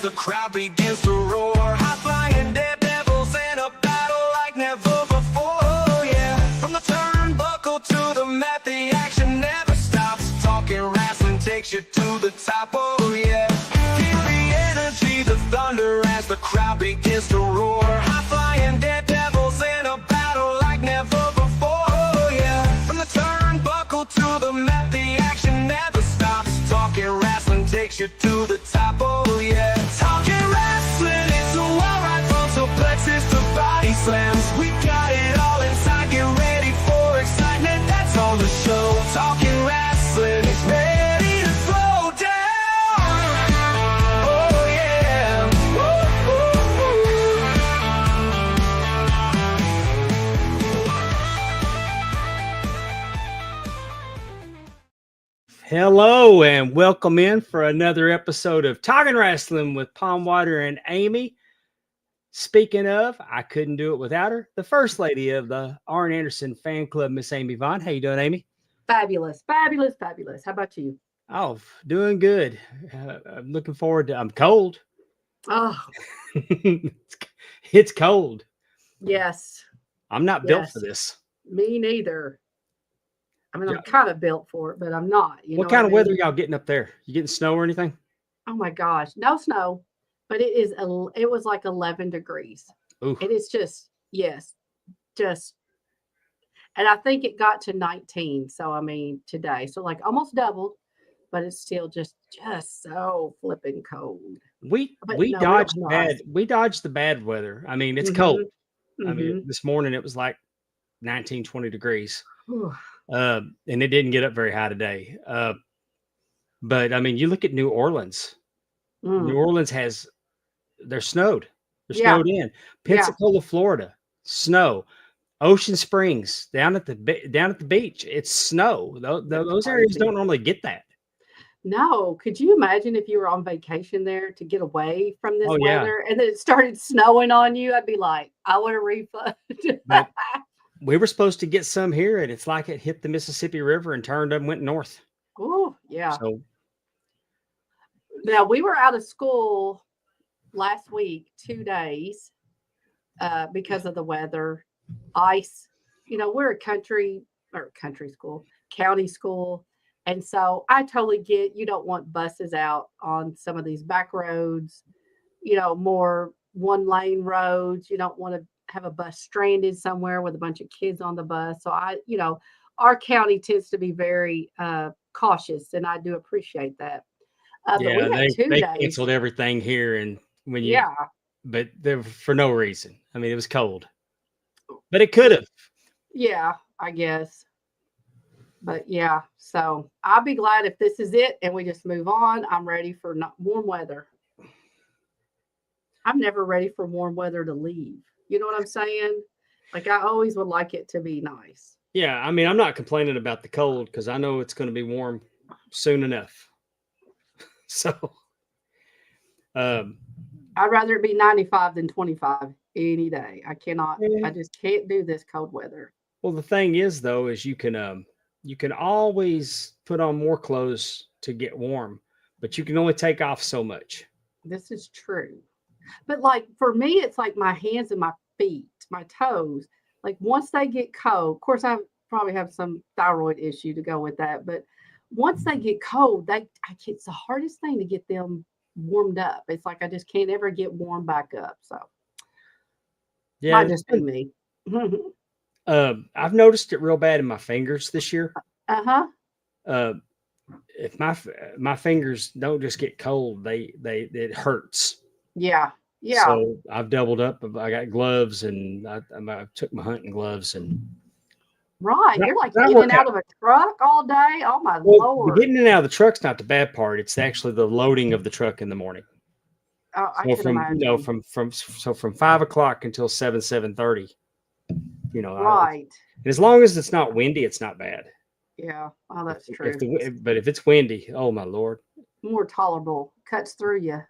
the crowd begins to roar. High-flying daredevils in a battle like never before. Oh yeah, from the turnbuckle to the mat, the action never stops. Talking wrestling takes you to the top. Oh yeah, feel the energy, the thunder as the crowd begins to roar. High-flying daredevils in a battle like never before. Oh yeah, from the turnbuckle to the mat, the action never stops. Talking wrestling takes you to the top. Oh yeah, talking wrestling is a war right from suplexes to body slams. We got it all inside. Get ready for excitement. That's on the show. Talking wrestling is ready to throw down. Oh yeah. Hello and welcome in for another episode of Talking Wrestling with Pondwater and Amy. Speaking of, I couldn't do it without her, the first lady of the Arn Anderson fan club, Miss Amy Vaughn. How you doing, Amy? Fabulous, fabulous, fabulous. How about you? Oh, doing good. I'm looking forward to. I'm cold. Oh, It's cold. yes. I'm not built for Yes. this. Me neither. I mean, Yeah. I'm kind of built for it, but I'm not. You What know kind I of weather mean? y'all getting up there? You getting snow or anything? Oh my gosh, no snow, but it was like 11 degrees. Ooh, It is just, yes, just, and I think it got to 19. So, I mean, today. So, like almost doubled, but it's still just so flipping cold. we But we no, it was dodged nice. we dodged the bad weather. I mean, it's cold. Mm-hmm. I mean, Mm-hmm. this morning it was like 19, 20 degrees. Whew. And it didn't get up very high today. But I mean, you look at New Orleans. New Mm. Orleans they're snowed. They're Yeah, snowed in. yeah. Pensacola, Florida, snow. Ocean Springs down at the beach, it's snow. That's Those areas crazy. don't normally get that. No, could you imagine if you were on vacation there to get away from this Oh yeah, weather and then it started snowing on you? I'd be like, I want a refund. but we were supposed to get some here, and it's like it hit the Mississippi River and turned and went north. Oh, yeah. So Now we were out of school last week, 2 days, because of the weather, ice. You know, we're a country school, county school. And so I totally get you don't want buses out on some of these back roads, more one lane roads. You don't want to have a bus stranded somewhere with a bunch of kids on the bus. So our county tends to be very cautious, and I do appreciate that. But we yeah, had two they days. canceled everything here, and Yeah. but they for no reason. I mean, it was cold, but it could have. Yeah, I guess. But yeah, so I'll be glad if this is it and we just move on. I'm ready for not warm weather. I'm never ready for warm weather to leave. You know what I'm saying? Like I always would like it to be nice. Yeah, I mean, I'm not complaining about the cold because I know it's going to be warm soon enough. So, um, I'd rather it be 95 than 25 any day. I Yeah. just can't do this cold weather. well, the thing is, though, is you can always put on more clothes to get warm, but you can only take off so much. This is true. But like for me, it's like my hands and my feet, my toes. Like once they get cold, of course, probably have some thyroid issue to go with that. But once they get cold, it's the hardest thing to get them warmed up. It's like I just can't ever get warm back up. So Yeah, might just be me. I've noticed it real bad in my fingers this year. Uh-huh. Uh, if my fingers don't just get cold, it hurts. Yeah. Yeah. So I've doubled up. I got gloves, and I took my hunting gloves, and Right. You're like that in work and out of a truck all day. Oh my well, the Lord. getting in and out of the truck's not the bad part. It's actually the loading of the truck in the morning. Oh, I So can from imagine. from 5 o'clock until 7:30. Right. And as long as it's not windy, it's not bad. Yeah. Oh, that's If true. but if it's windy, oh my Lord, More tolerable. Cuts through you.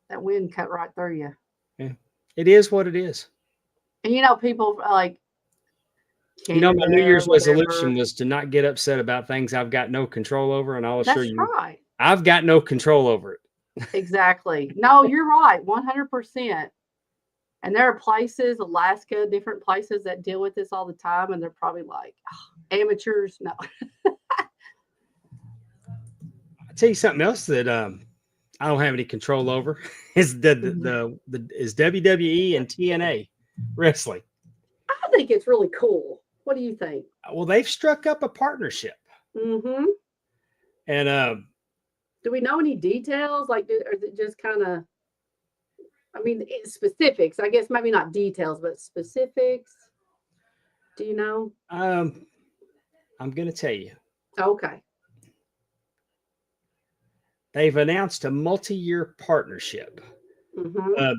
That wind cut right through you. yeah, it is what it is. And people like My New Canada, Year's resolution whatever. was to not get upset about things I've got no control over, and I'll assure That's you, right. I've got no control over it. Exactly. No, you're right. 100%. And there are places, Alaska, different places that deal with this all the time. And they're probably like, "Oh, amateurs." No. I'll tell you something else that I don't have any control over is is WWE and TNA wrestling. I think it's really cool. What do you think? Well, they've struck up a partnership, Mm-hmm. and Do we know any details? Like, or is it just kind of, I mean, specifics? I guess maybe not details, but specifics. Do you know? I'm going to tell you, Okay. they've announced a multi-year partnership. Mm-hmm.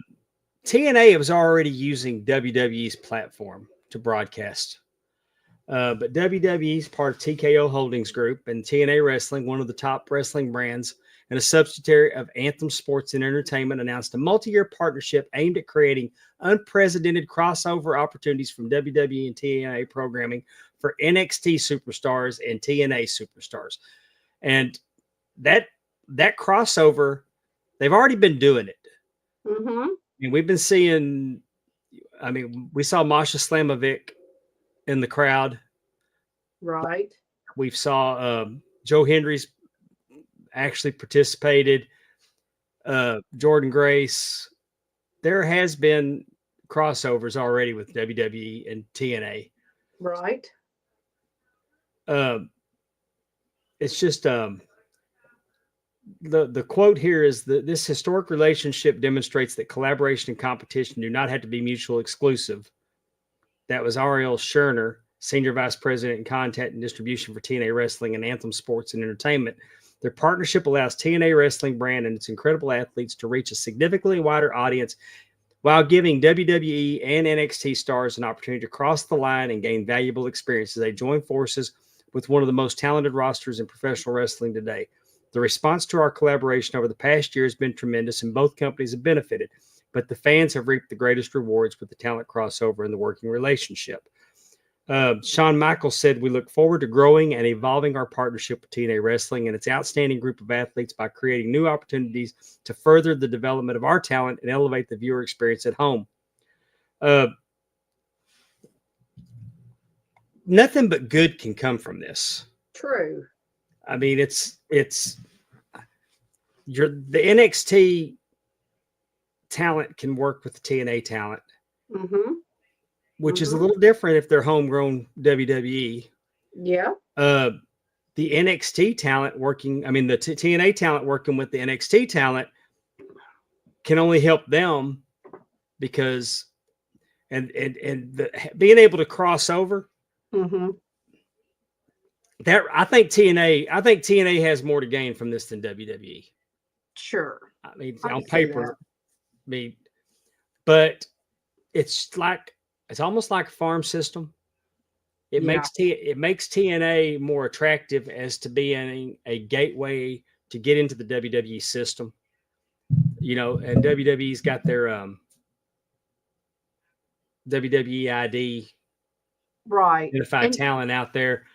TNA was already using WWE's platform to broadcast. But WWE is part of TKO Holdings Group, and TNA Wrestling, one of the top wrestling brands and a subsidiary of Anthem Sports and Entertainment, announced a multi-year partnership aimed at creating unprecedented crossover opportunities from WWE and TNA programming for NXT superstars and TNA superstars. And that crossover, they've already been doing it. Mm-hmm. And we've been seeing, I mean, we saw Masha Slamovic in the crowd. Right. We saw Joe Hendry's actually participated. Jordan Grace. There has been crossovers already with WWE and TNA. Right. It's just the quote here is that this historic relationship demonstrates that collaboration and competition do not have to be mutually exclusive. That was Ariel Scherner, Senior Vice President in Content and Distribution for TNA Wrestling and Anthem Sports and Entertainment. Their partnership allows TNA Wrestling brand and its incredible athletes to reach a significantly wider audience while giving WWE and NXT stars an opportunity to cross the line and gain valuable experiences. They join forces with one of the most talented rosters in professional wrestling today. The response to our collaboration over the past year has been tremendous, and both companies have benefited. But the fans have reaped the greatest rewards with the talent crossover and the working relationship. Shawn Michaels said, "We look forward to growing and evolving our partnership with TNA Wrestling and its outstanding group of athletes by creating new opportunities to further the development of our talent and elevate the viewer experience at home." Nothing but good can come from this. True. I mean, the NXT talent can work with the TNA talent, Mm-hmm. which is a little different if they're homegrown WWE. Yeah. The NXT talent working, I mean, the TNA talent working with the NXT talent can only help them because, being able to cross over. Mm-hmm. I think TNA has more to gain from this than WWE. Sure. I mean, I on can see paper, that. but it's almost like a farm system. It Yeah. makes TNA more attractive as to being a gateway to get into the WWE system. You know, and WWE's got their WWE ID Right. identified And talent out there.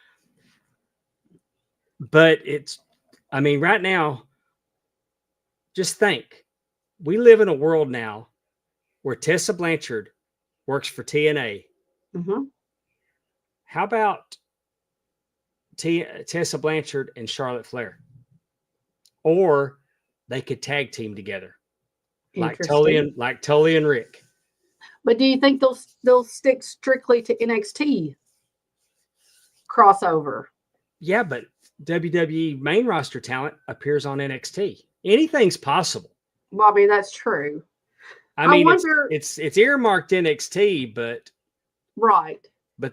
But I mean, right now, just think, we live in a world now where Tessa Blanchard works for TNA. mm-hmm. How about Tessa Blanchard and Charlotte Flair? Or they could tag team together, like Tully and Rick. But do you think they'll stick strictly to NXT crossover? Yeah, but WWE main roster talent appears on NXT. Anything's possible. Well, I mean, that's true. I mean, wonder, it's earmarked NXT, but right. but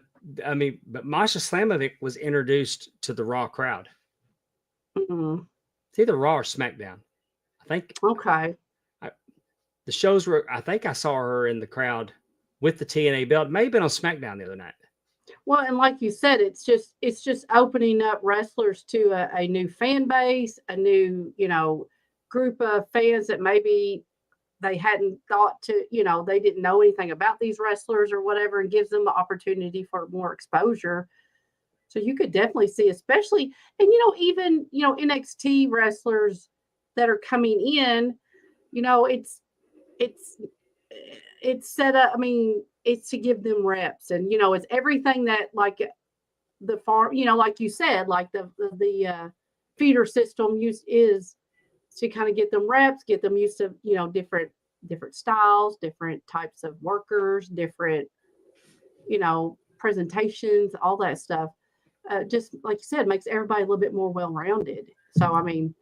Masha Slamovic was introduced to the Raw crowd. Mm-hmm. It's either Raw or SmackDown. I think. Okay. The shows were. I think I saw her in the crowd with the TNA belt. May have been on SmackDown the other night. Well, and like you said, it's just opening up wrestlers to a new fan base, a new, group of fans that maybe they hadn't thought to, they didn't know anything about these wrestlers or whatever, and gives them the opportunity for more exposure. So you could definitely see, especially, and even NXT wrestlers, that are coming in, you know, it's set up. I mean, it's to give them reps, and you know, it's everything that like the farm, you know, like you said, like the feeder system is to kind of get them reps, get them used to, you know, different styles, different types of workers, different, you know, presentations, all that stuff. Just like you said, makes everybody a little bit more well-rounded. So I mean,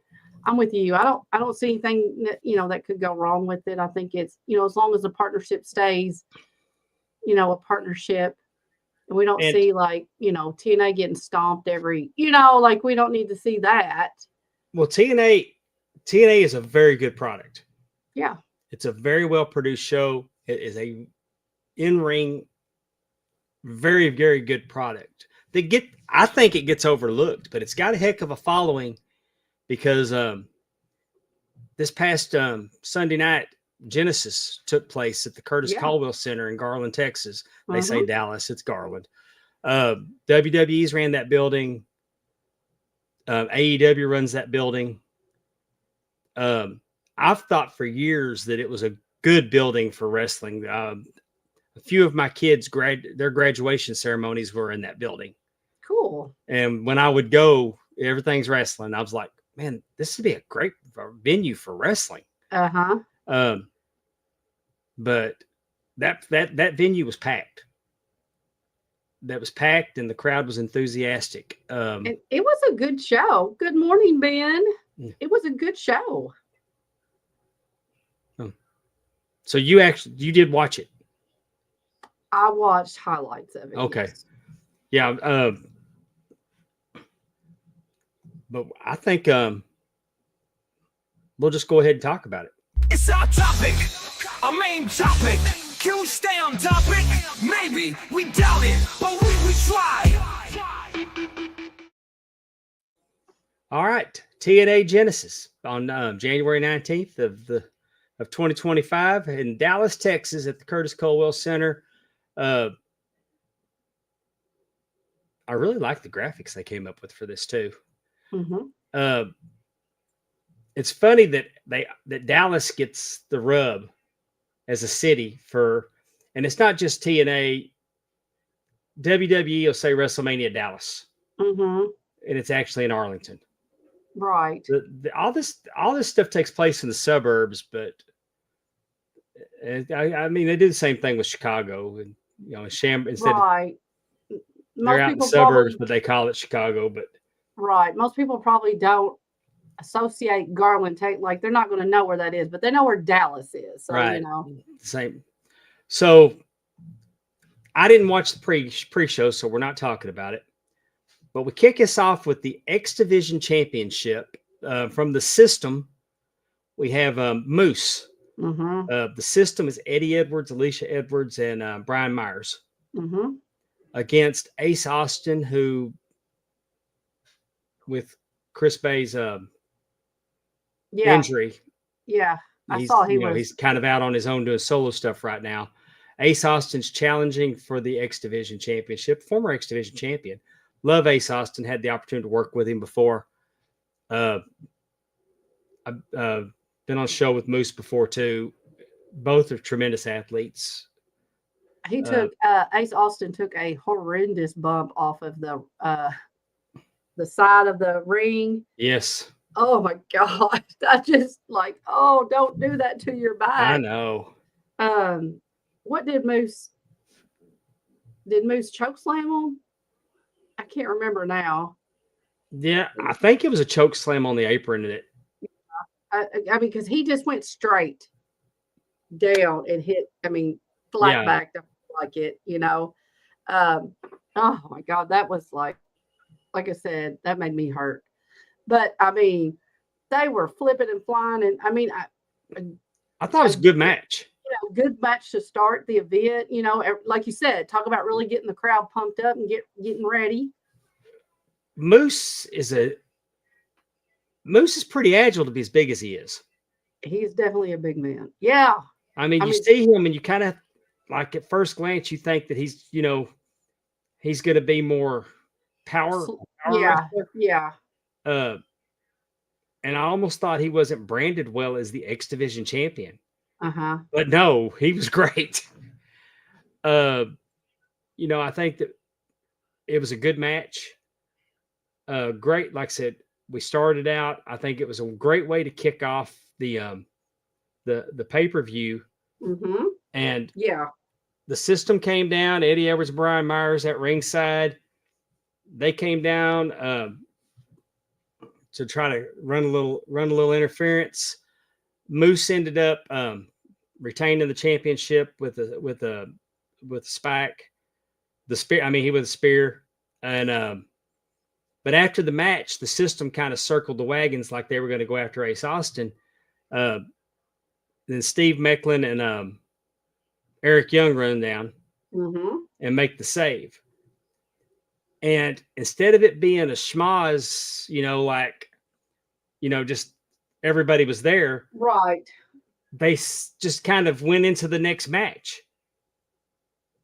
I'm with you. I don't see anything that, you know, that could go wrong with it. I think it's, you know, as long as the partnership stays, you know, a partnership, and we don't And see like, you know, TNA getting stomped every, you know, like we don't need to see that. well, TNA is a very good product. Yeah. It's a very well produced show. It is a in ring, very very good product. I think it gets overlooked, but it's got a heck of a following because this past Sunday night, Genesis took place at the Curtis Yeah. Caldwell Center in Garland, Texas. They say Mhm. Dallas, it's Garland. WWE's ran that building. AEW runs that building. I've thought for years that it was a good building for wrestling. A few of my kids' their graduation ceremonies were in that building. Cool. And when I would go, everything's wrestling. I was like, man, this would be a great venue for wrestling. Uh-huh. But that venue was packed. That was packed, and the crowd was enthusiastic. And it was a good show. Good morning, Ben. It was a good show. So you did watch it? I watched highlights of it. Okay. Yes. Yeah. But I think we'll just go ahead and talk about it. It's our topic, our main topic. Can we stay on topic? Maybe, we doubt it, but we try. All right, TNA Genesis on January 19th of 2025 in Dallas, Texas, at the Curtis Caldwell Center. I really like the graphics they came up with for this too. Mm-hmm. It's funny that Dallas gets the rub as a city and it's not just TNA. WWE will say WrestleMania Dallas, Mm-hmm. and it's actually in Arlington. Right. All this stuff takes place in the suburbs, but I mean they do the same thing with Chicago, and you know, instead right. they're out in the suburbs, but they call it Chicago. But right, most people probably don't associate Garland, like they're not going to know where that is, but they know where Dallas is. So right, you know, same. So I didn't watch the pre-show, so we're not talking about it. But we kick us off with the X Division Championship from the System. We have Moose. mm-hmm. The System is Eddie Edwards, Alicia Edwards, and Brian Myers Mm-hmm. against Ace Austin, who, with Chris Bay's injury, I saw he's kind of out on his own doing solo stuff right now. Ace Austin's challenging for the X Division Championship, former X Division champion. Love Ace Austin. Had the opportunity to work with him before. I've been on a show with Moose before too. Both are tremendous athletes. He took Ace Austin took a horrendous bump off of the side of the ring. Yes. Oh my God. I just like, oh, don't do that to your back. I know. What did Moose choke slam him? I can't remember now. Yeah, I think it was a choke slam on the apron. I mean, because he just went straight down and hit, flat back like it, you know. Oh my God, that was like I said, that made me hurt. But I mean, they were flipping and flying, and I thought it was a good match. Good match to start the event. You know, like you said, talk about really getting the crowd pumped up and getting ready. Moose is pretty agile to be as big as he is. He's definitely a big man. Yeah. I mean, you see him and you kind of like at first glance, you think that he's going to be more power. Yeah. Yeah. and I almost thought he wasn't branded well as the X Division champion. Uh-huh. But no, he was great. I think that it was a good match. Great, like I said, we started out. I think it was a great way to kick off the pay-per-view. Mm-hmm. And Yeah. the system came down. Eddie Edwards, Brian Myers at ringside. They came down to try to run a little interference. Moose ended up retaining the championship with a spike. The spear. I mean, he with a spear. And but after the match, the system kind of circled the wagons like they were going to go after Ace Austin. Then Steve Mecklin and Eric Young run down and make the save. And instead of it being a schmoz, just everybody was there. Right. They just kind of went into the next match,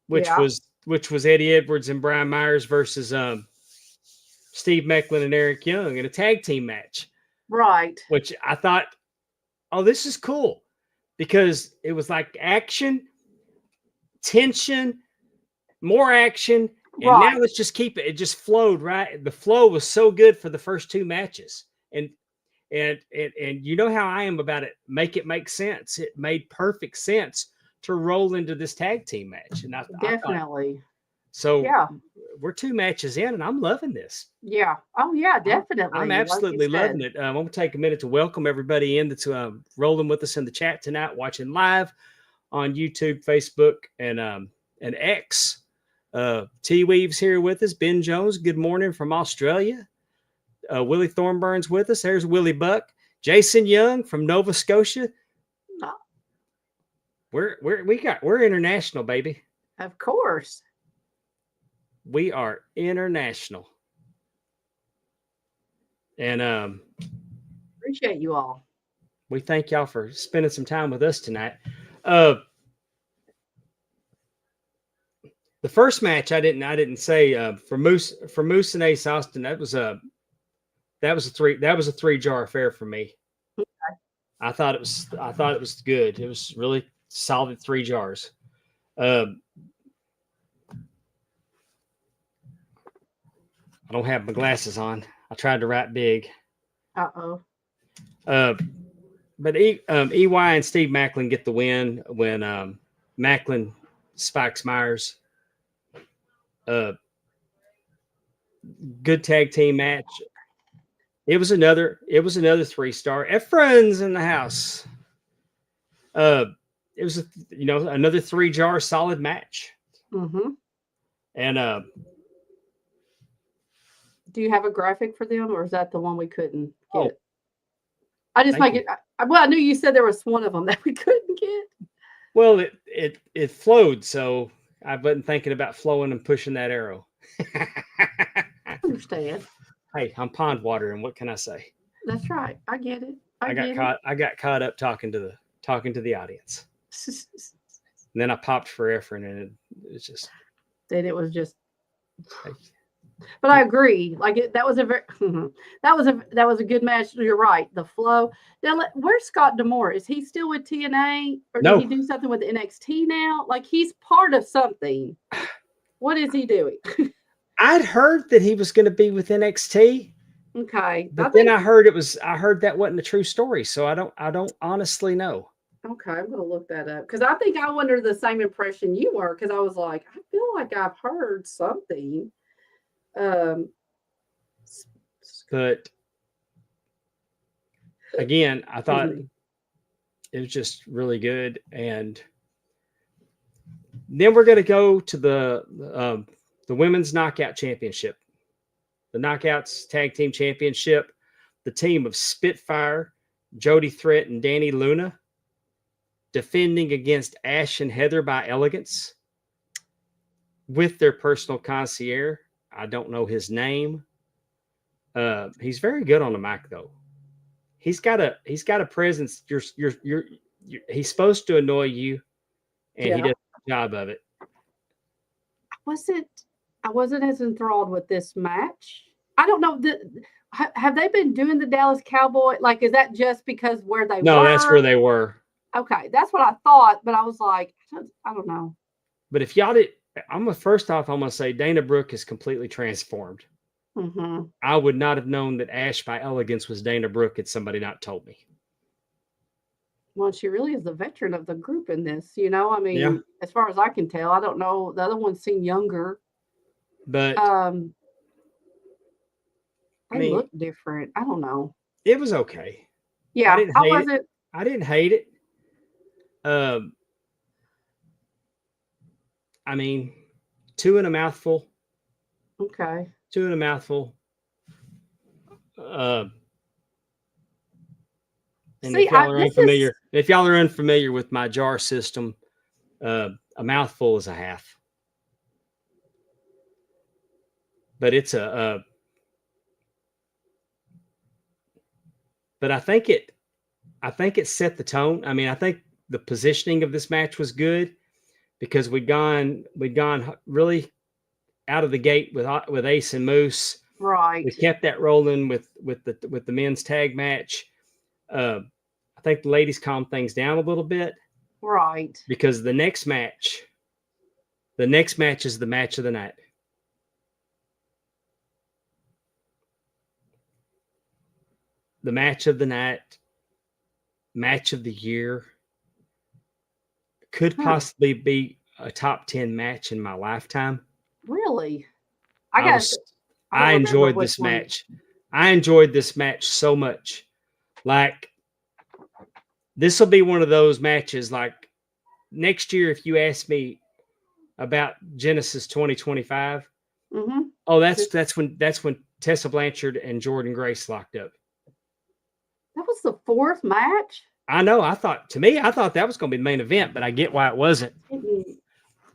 which was Eddie Edwards and Brian Myers versus Steve Mecklin and Eric Young in a tag team match. Right. Which I thought, oh, this is cool, because it was like action, tension, more action. And now let's just keep it. It just flowed, right? The flow was so good for the first two matches. And you know how I am about it. Make it make sense. It made perfect sense to roll into this tag team match. And definitely. We're 2 matches in, and I'm loving this. Yeah. Oh yeah, definitely. I'm absolutely loving it. I'm going to take a minute to welcome everybody in that's rolling with us in the chat tonight, watching live on YouTube, Facebook, and X. T Weave's here with us. Ben Jones, good morning from Australia. Willie Thornburn's with us. There's Willie Buck. Jason Young from Nova Scotia. We're international, baby. Of course. We are international. And appreciate you all. We thank y'all for spending some time with us tonight. The first match I didn't say for Moose and Ace Austin, that was a 3-jar affair for me. Okay. I thought it was good. It was really solid 3 jars. I don't have my glasses on. I tried to write big. But EY and Steve Macklin get the win when Macklin spikes Myers. Good tag team match. It was another 3-star. Efren's in the house. It was another 3-jar solid match. And do you have a graphic for them, or is that the one we couldn't get? Oh, I just make it. Well, I knew you said there was one of them that we couldn't get. Well, it flowed, so I wasn't thinking about flowing and pushing that arrow. I understand. Hey, I'm Pondwater, and what can I say? That's right. I get it. I got caught up talking to the audience. And then I popped for Efren, and it's just. Then it was just. But I agree. Like that was a very that was a good match. You're right. The flow. Now, where's Scott D'Amore? Is he still with TNA, or did he do something with the NXT now? Like he's part of something. What is he doing? I'd heard that he was going to be with NXT. Okay, but then I heard that wasn't a true story. So I don't honestly know. Okay, I'm going to look that up, because I think I was under the same impression you were, because I was like, I feel like I've heard something. But again, I thought it was just really good. And then we're going to go to the Women's Knockout Championship, the Knockouts Tag Team Championship. The team of Spitfire, Jody Threat, and Danny Luna defending against Ash and Heather by Elegance with their personal concierge. I don't know his name. He's very good on the mic, though. He's got a presence. He's supposed to annoy you, and he does a job of it. I wasn't as enthralled with this match. I don't know. have they been doing the Dallas Cowboy? Like, is that just because where they No, were? that's where they were. Okay, that's what I thought, but I was like, I don't know. But if y'all did, first off, I'm gonna say Dana Brooke is completely transformed. Mm-hmm. I would not have known that Ash by Elegance was Dana Brooke had somebody not told me. Well, she really is the veteran of the group in this, you know. I mean, Yeah. as far as I can tell, I don't know. The other ones seem younger. But they look different. I don't know. it was okay. Yeah, I wasn't. I didn't hate it. I mean, 2 in a mouthful. Okay. 2 in a mouthful. And See, if y'all are unfamiliar with my jar system, a mouthful is a half. But it's but I think it set the tone. I mean, I think the positioning of this match was good because we'd gone really out of the gate with Ace and Moose. Right. We kept that rolling with the men's tag match. I think the ladies calmed things down a little bit. Right. Because the next match is the match of the night. The match of the night, match of the year, could possibly be a top 10 match in my lifetime. Really? I enjoyed this match. I enjoyed this match so much. Like, this will be one of those matches. Like, next year, if you ask me about Genesis 2025, oh, that's when Tessa Blanchard and Jordan Grace locked up. That was the 4th match? I know. I thought that was going to be the main event, but I get why it wasn't.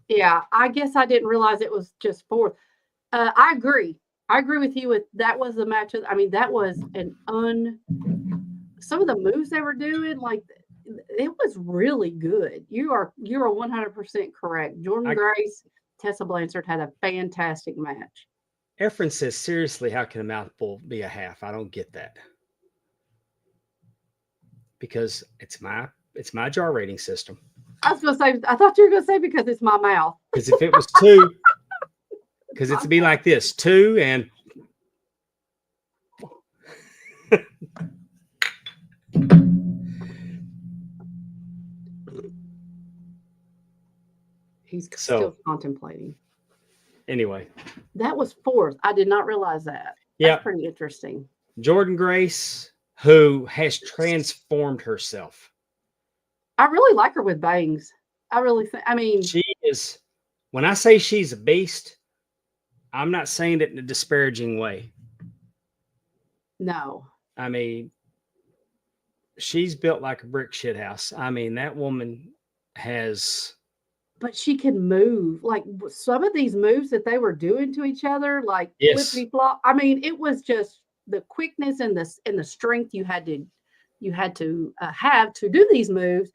Yeah, I guess I didn't realize it was just 4th. I agree. I agree with you. That was the match. That was some of the moves they were doing, like, it was really good. You are 100% correct. Jordan Grace, Tessa Blanchard had a fantastic match. Efren says, seriously, how can a mouthful be a half? I don't get that. Because it's my jar rating system. I was gonna say, I thought you were gonna say because it's my mouth. Because if it was 2, because it'd be like this, 2 and He's still contemplating. Anyway. That was 4th. I did not realize that. That's pretty interesting. Jordan Grace, who has transformed herself. I really like her with bangs. I really think, she is, when I say she's a beast, I'm not saying it in a disparaging way. No. I mean, she's built like a brick shit house. I mean, that woman has. But she can move. Like, some of these moves that they were doing to each other, like flippity flop. I mean, it was just the quickness and the strength you had to have to do these moves.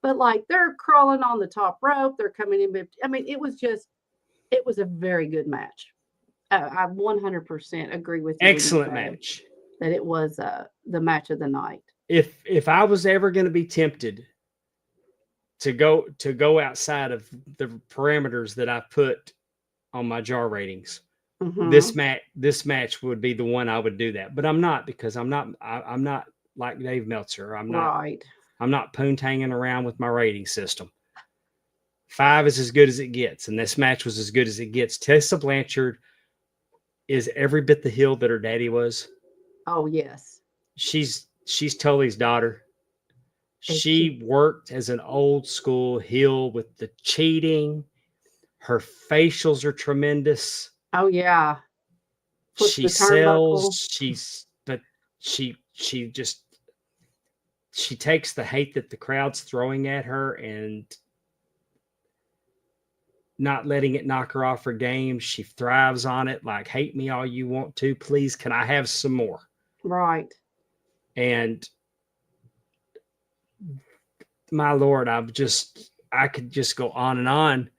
But like, they're crawling on the top rope, they're coming in. I mean, it was a very good match. I 100% agree with you. Excellent match. That it was the match of the night. If I was ever going to be tempted to go outside of the parameters that I put on my jar ratings, this match would be the one I would do that. But I'm not, because I'm not like Dave Meltzer. I'm not poontanging around with my rating system. 5 is as good as it gets, and this match was as good as it gets. Tessa Blanchard is every bit the heel that her daddy was. Oh, yes. She's Tully's daughter. She worked as an old school heel with the cheating. Her facials are tremendous. Oh, yeah. She sells. She takes the hate that the crowd's throwing at her and not letting it knock her off her game. She thrives on it. Like, hate me all you want to. Please, can I have some more? Right. And my Lord, I could just go on and on.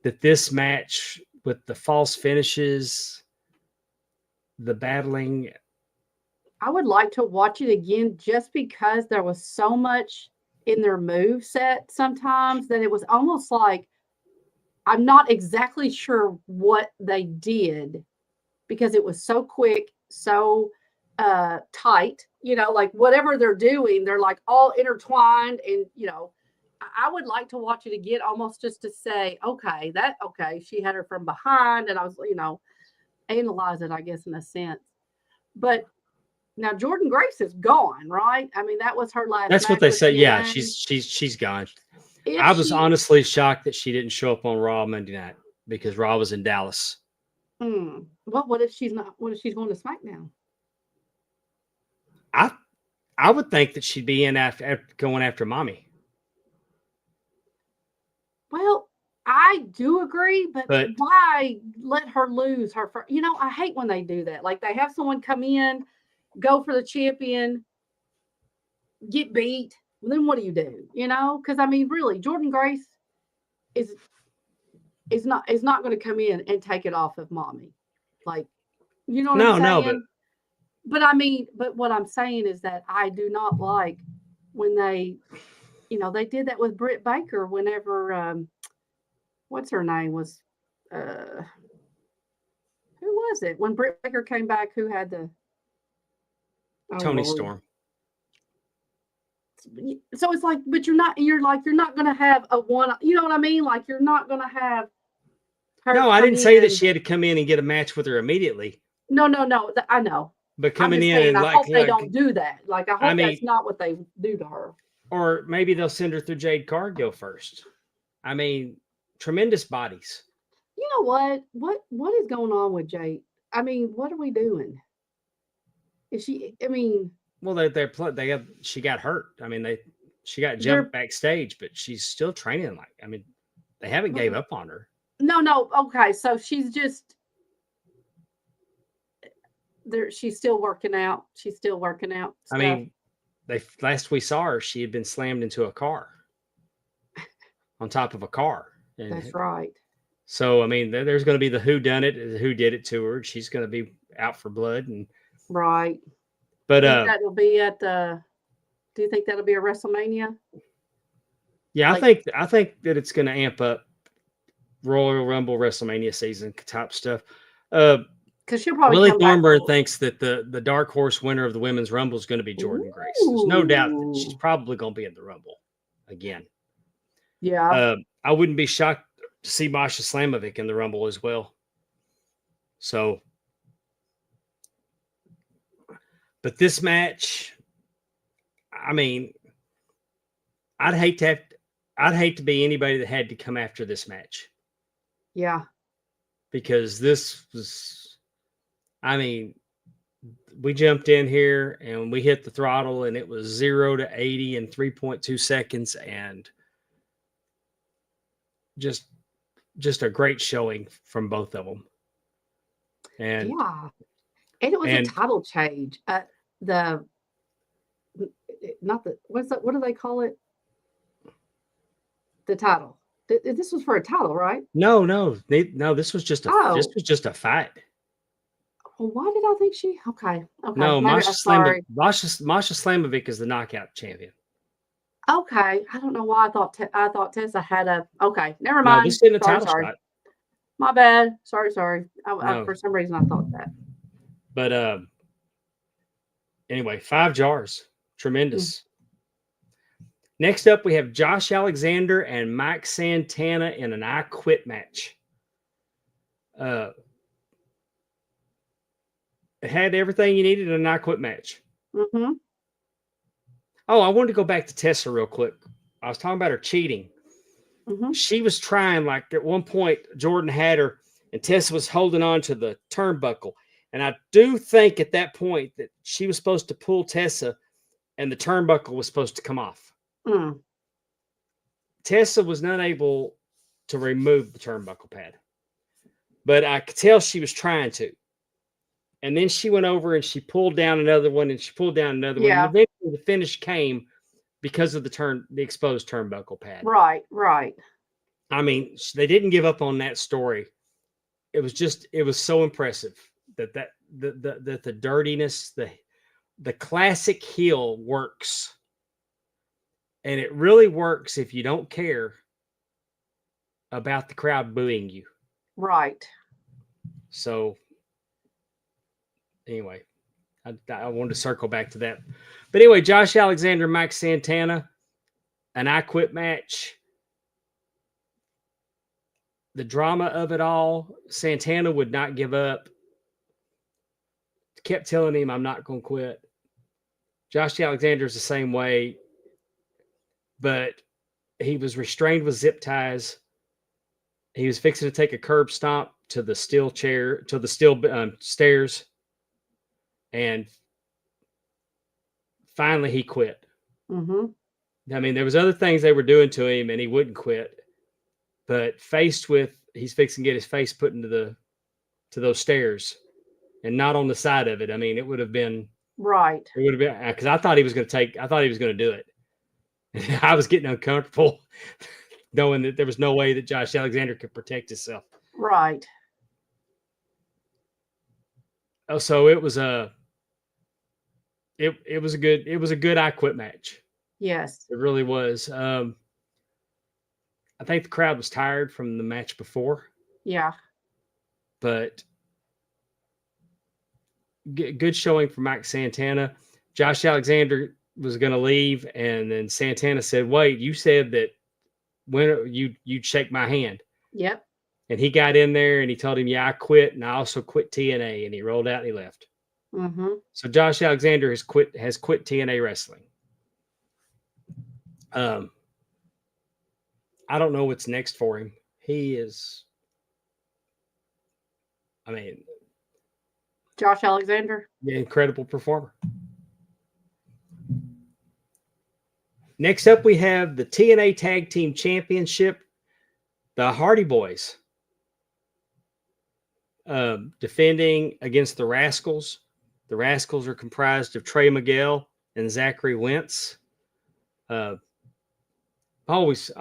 That this match with the false finishes, the battling I would like to watch it again just because there was so much in their move set sometimes that it was almost like I'm not exactly sure what they did because it was so quick, so tight, like whatever they're doing, they're like all intertwined. And, I would like to watch it again almost just to say, okay, she had her from behind. And I was, analyze it, I guess, in a sense. But now Jordan Grace is gone, right? I mean, that was her last That's what match they with said. Yeah, Ken. she's gone. If I was she, honestly shocked that she didn't show up on Raw Monday night because Raw was in Dallas. well, what if she's not? What if she's going to SmackDown? I would think that she'd be in after going after Mommy. Well, I do agree, but But why let her lose her? I hate when they do that. Like they have someone come in, go for the champion, get beat. Then what do you do? Because I mean, really, Jordan Grace is not going to come in and take it off of Mommy. Like, you know what I'm saying? But I mean, but what I'm saying is that I do not like when they, they did that with Britt Baker whenever, what's her name was, who was it? When Britt Baker came back, who had the Tony Storm. So it's like, but you're not going to have a one, you know what I mean? Like you're not going to have her. No, I didn't say that she had to come in and get a match with her immediately. No, I know. But coming in and I hope they don't do that. Like I hope that's not what they do to her. Or maybe they'll send her through Jade Cargill first. I mean, tremendous bodies. You know what? What is going on with Jade? I mean, what are we doing? Is she? I mean, well, she got hurt. I mean, she got jumped backstage, but she's still training. They haven't gave up on her. No. Okay, so she's just there. She's still working out. Stuff. I mean, last we saw her, she had been slammed into a car, on top of a car. And that's right. So I mean, there's going to be the who done it, who did it to her. She's going to be out for blood, and right. But that will be at the. Do you think that'll be a WrestleMania? Yeah, I think that it's going to amp up Royal Rumble WrestleMania season type stuff. Because she'll probably Willie Thornburn thinks that the dark horse winner of the women's Rumble is going to be Jordan Grace. There's no doubt that she's probably going to be in the Rumble again. Yeah. I wouldn't be shocked to see Masha Slamovic in the Rumble as well. So, but this match, I mean, I'd hate to be anybody that had to come after this match. Yeah. Because this was, I mean, we jumped in here and we hit the throttle and it was 0 to 80 in 3.2 seconds, and just a great showing from both of them. And yeah, and it was a title change. What do they call it? The title. This was for a title, right? No. This was just a fight. Well, why did I think she? Okay. No, Masha Slamovic is the knockout champion. Okay, I don't know why I thought Tessa had a. Okay, never mind. No, this isn't a title shot. My bad. Sorry. I, for some reason, I thought that. But anyway, 5 jars, tremendous. Next up, we have Josh Alexander and Mike Santana in an I Quit match. It had everything you needed in an I Quit match. Mm-hmm. Oh, I wanted to go back to Tessa real quick. I was talking about her cheating. Mm-hmm. She was trying, like at one point, Jordan had her, and Tessa was holding on to the turnbuckle. And I do think at that point that she was supposed to pull Tessa, and the turnbuckle was supposed to come off. Mm. Tessa was not able to remove the turnbuckle pad, but I could tell she was trying to. And then she went over and she pulled down another one, and she pulled down another one. And eventually the finish came because of the exposed turnbuckle pad. Right. I mean, they didn't give up on that story. It was so impressive that the dirtiness, the classic heel works. And it really works if you don't care about the crowd booing you. Right. So anyway, I wanted to circle back to that. But anyway, Josh Alexander, Mike Santana, an I Quit match. The drama of it all, Santana would not give up. Kept telling him, I'm not going to quit. Josh Alexander's the same way, but he was restrained with zip ties. He was fixing to take a curb stomp to the steel stairs. And finally he quit. Mm-hmm. I mean, there was other things they were doing to him and he wouldn't quit. But faced with, he's fixing to get his face put into those stairs and not on the side of it. I mean, it would have been right. It would have been, because I thought he was going to do it. I was getting uncomfortable knowing that there was no way that Josh Alexander could protect himself. Right. Oh, so it was a good I Quit match. Yes. It really was. I think the crowd was tired from the match before. Yeah. But good showing for Mike Santana. Josh Alexander was going to leave, and then Santana said, "Wait, you said that when you'd shake my hand." Yep. And he got in there and he told him, "Yeah, I quit, and I also quit TNA." And he rolled out and he left. Mm-hmm. So Josh Alexander has quit TNA wrestling. I don't know what's next for him. He is, I mean, Josh Alexander, an incredible performer. Next up, we have the TNA Tag Team Championship, the Hardy Boys, defending against the Rascals. The Rascals are comprised of Trey Miguel and Zachary Wentz. I've thought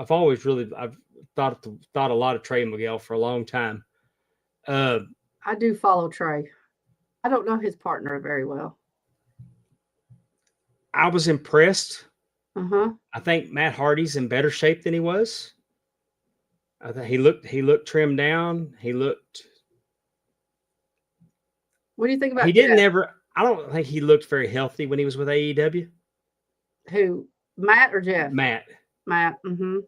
a lot of Trey Miguel for a long time. I do follow Trey. I don't know his partner very well. I was impressed. Uh-huh. I think Matt Hardy's in better shape than he was. I think he looked trimmed down. What do you think about He didn't Jeff? ever. I don't think he looked very healthy when he was with AEW. Who? Matt or Jeff? Matt. Mm-hmm.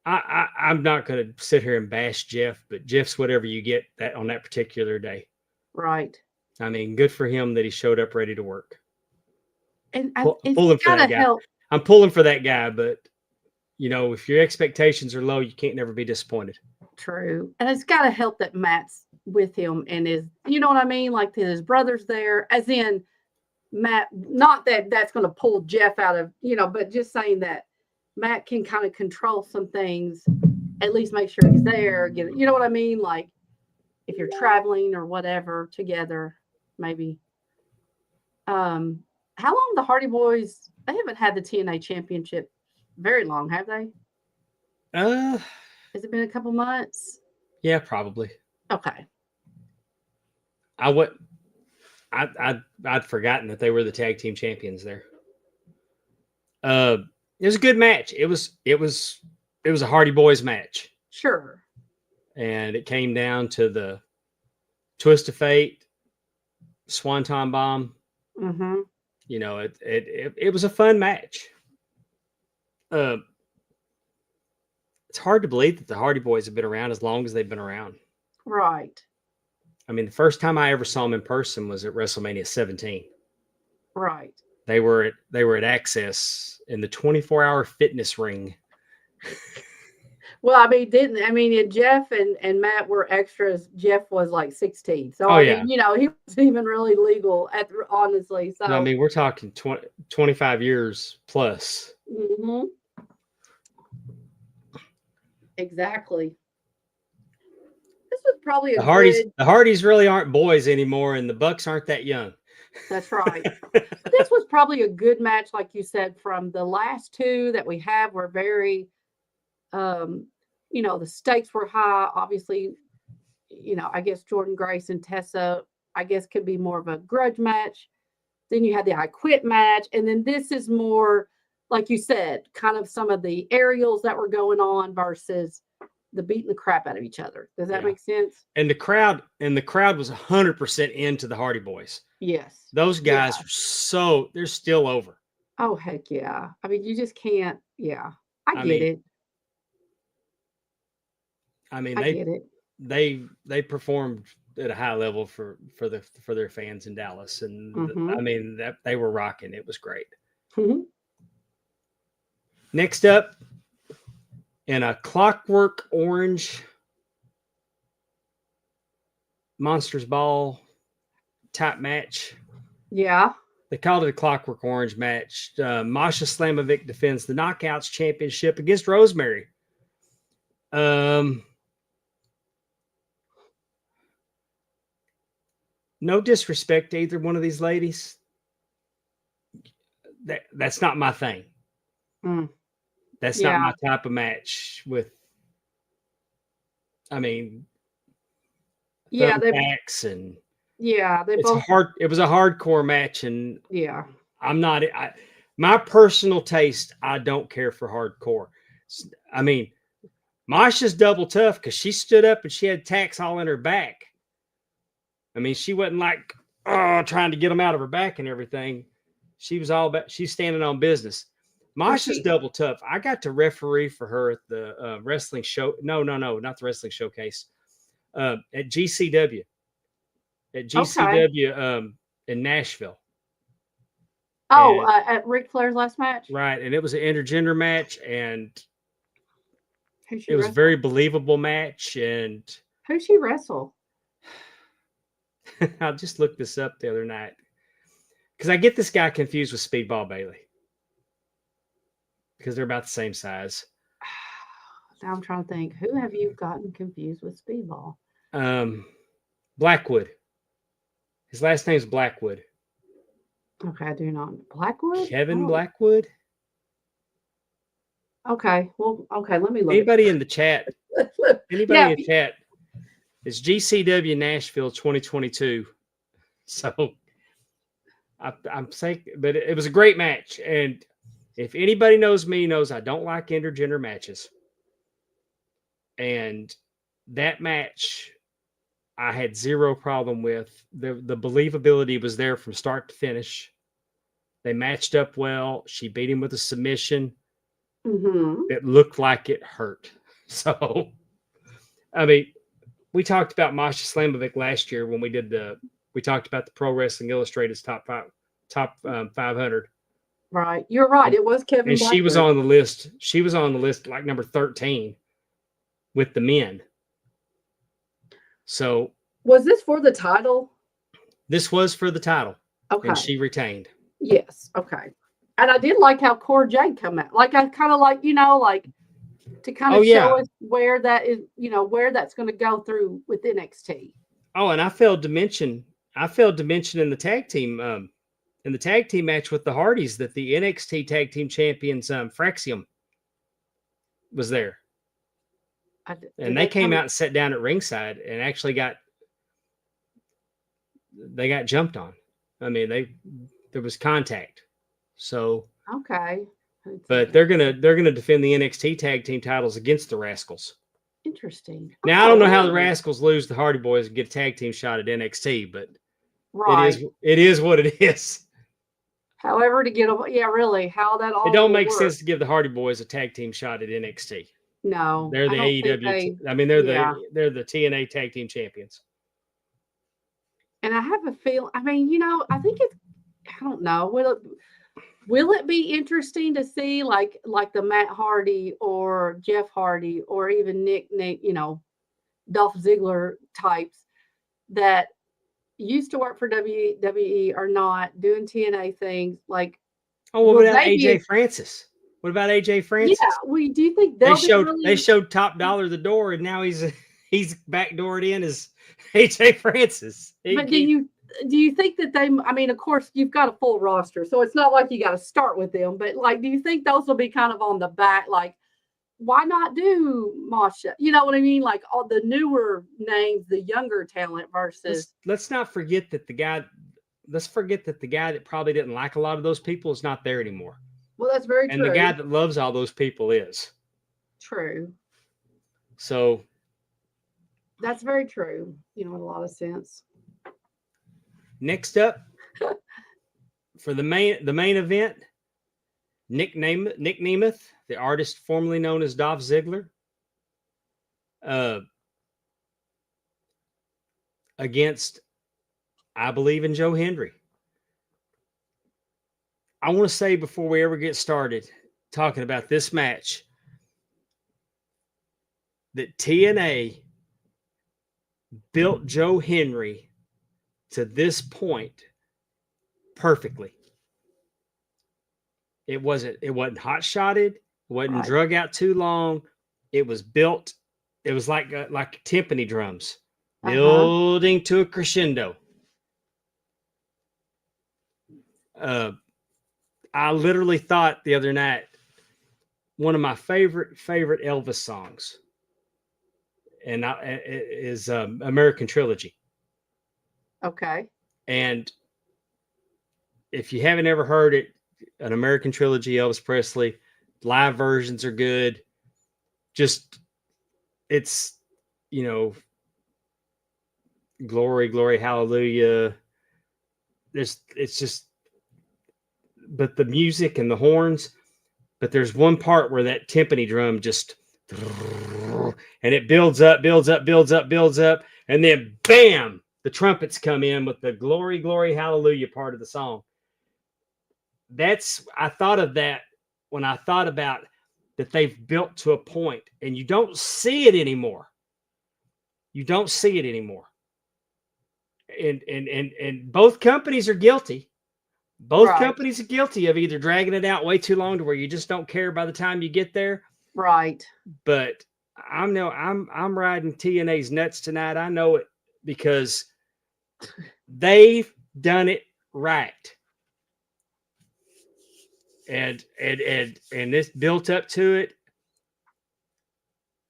I'm not going to sit here and bash Jeff, but Jeff's whatever you get that on that particular day. Right. I mean, good for him that he showed up ready to work. And pulling for that guy. Help. I'm pulling for that guy, but if your expectations are low, you can't never be disappointed. True. And it's got to help that Matt's with him and you know what I mean? Like his brother's there, as in Matt, not that that's going to pull Jeff out of, but just saying that Matt can kind of control some things, at least make sure he's there, you know what I mean? Like if you're traveling or whatever together, maybe. How long the Hardy Boys, they haven't had the TNA championship very long, have they? Has it been a couple months? Yeah, probably. Okay. I'd forgotten that they were the tag team champions there. It was a good match. It was a Hardy Boys match. Sure. And it came down to the twist of fate, swanton bomb. Mm-hmm. It was a fun match. It's hard to believe that the Hardy Boys have been around as long as they've been around. Right. I mean, the first time I ever saw them in person was at WrestleMania 17. Right. They were at Access in the 24-hour fitness ring. Well, I mean, Jeff and Matt were extras. Jeff was like 16. So, yeah. he wasn't even really legal, honestly. So, I mean, we're talking 25 years plus. Mm-hmm. Exactly. This was probably the Hardys really aren't boys anymore, and the Bucks aren't that young. That's right. This was probably a good match, like you said. From the last two that we have, were very, the stakes were high. Obviously, I guess Jordan Grace and Tessa, I guess, could be more of a grudge match. Then you had the I Quit match. And then this is more, like you said, kind of some of the aerials that were going on versus the beating the crap out of each other. Does that make sense? And the crowd was 100% into the Hardy Boys. Yes. Those guys are they're still over. Oh, heck yeah. I mean, you just can't. Yeah. I get it. I mean, I get it. They performed at a high level for their fans in Dallas, and I mean that they were rocking. It was great. Next up, in a Clockwork Orange Monsters Ball type match. Yeah. They called it a Clockwork Orange match. Masha Slamovic defends the Knockouts Championship against Rosemary. No disrespect to either one of these ladies. That's not my thing. That's not my type of match with, I mean, thumbtacks and it was a hardcore match, and I'm not, my personal taste, I don't care for hardcore. I mean, Masha's double tough because she stood up and she had tacks all in her back. I mean, she wasn't like trying to get them out of her back and everything. She was all about, she's standing on business. Masha's double tough. I got to referee for her at the wrestling show. No, not the wrestling showcase. At GCW. At GCW in Nashville. Oh, at Ric Flair's last match? Right. And it was an intergender match, and it was a very believable match. And who'd she wrestle? I just looked this up the other night because I get this guy confused with Speedball Bailey because they're about the same size. Now I'm trying to think. Who have you gotten confused with Speedball? Blackwood. His last name's Blackwood. Okay, I do not. Blackwood? Kevin Blackwood? Okay. Well, okay, let me look. Anybody in the chat? Anybody in the chat? It's GCW Nashville 2022. So I'm saying, but it was a great match. And if anybody knows me, knows I don't like intergender matches. And that match, I had zero problem with. The believability was there from start to finish. They matched up well. She beat him with a submission. It looked like it hurt. So, I mean, we talked about Masha Slamovic last year when we talked about the Pro Wrestling Illustrated's top 500. Right. You're right. It was Kevin Blackwood. She was on the list. She was on the list like number 13 with the men. So was this for the title? This was for the title. Okay. And she retained. Yes. Okay. And I did like how Cora Jade come out. Like I kind of like, to kind of show us where that is, where that's going to go through with NXT. Oh, and I failed to mention in the tag team match with the Hardys that the NXT tag team champions Fraxium was there. And they came out and sat down at ringside and actually got jumped on. I mean, there was contact. So okay. But they're gonna defend the NXT tag team titles against the Rascals. Interesting. Now I don't know how the Rascals lose the Hardy Boys and get a tag team shot at NXT, but it is what it is. However, to get them, really, how that all it don't make sense to give the Hardy Boys a tag team shot at NXT. No, they're the AEW. They're the TNA tag team champions. And I have a feel. I mean, I think it's. I don't know. Will it be interesting to see like the Matt Hardy or Jeff Hardy or even Nick, Dolph Ziggler types that used to work for WWE are not doing TNA things like. Oh, what about AJ Francis? What about AJ Francis? Yeah, do you think they showed Top Dollar the door, and now he's backdoored in as AJ Francis. But do you think that I mean, of course, you've got a full roster, so it's not like you got to start with them. But do you think those will be kind of on the back? Like, why not do Masha? You know what I mean? Like all the newer names, the younger talent versus. Let's not forget that the guy, let's forget that the guy that probably didn't like a lot of those people is not there anymore. Well, that's very And true. the guy that loves all those people is. True. So That's very true. In a lot of sense. next up for the main event, Nick Nemeth, the artist formerly known as Dolph Ziggler, against I Believe in Joe Hendry. I want to say before we ever get started talking about this match that TNA built Joe Hendry to this point perfectly. It wasn't hot shotted, it wasn't drug out too long. It was built. It was like timpani drums, building to a crescendo. I literally thought the other night one of my favorite Elvis songs, and is American Trilogy. Okay. And if you haven't ever heard it, an American Trilogy, Elvis Presley, live versions are good. Just, it's, glory, glory, hallelujah. It's just, but the music and the horns, but there's one part where that timpani drum just, and it builds up, and then bam, the trumpets come in with the glory, glory, hallelujah part of the song. I thought of that when I thought about that they've built to a point, and you don't see it anymore. And both companies are guilty. Both companies are guilty of either dragging it out way too long to where you just don't care by the time you get there. Right. But I'm riding TNA's nuts tonight. I know it because they've done it right. And this built up to it.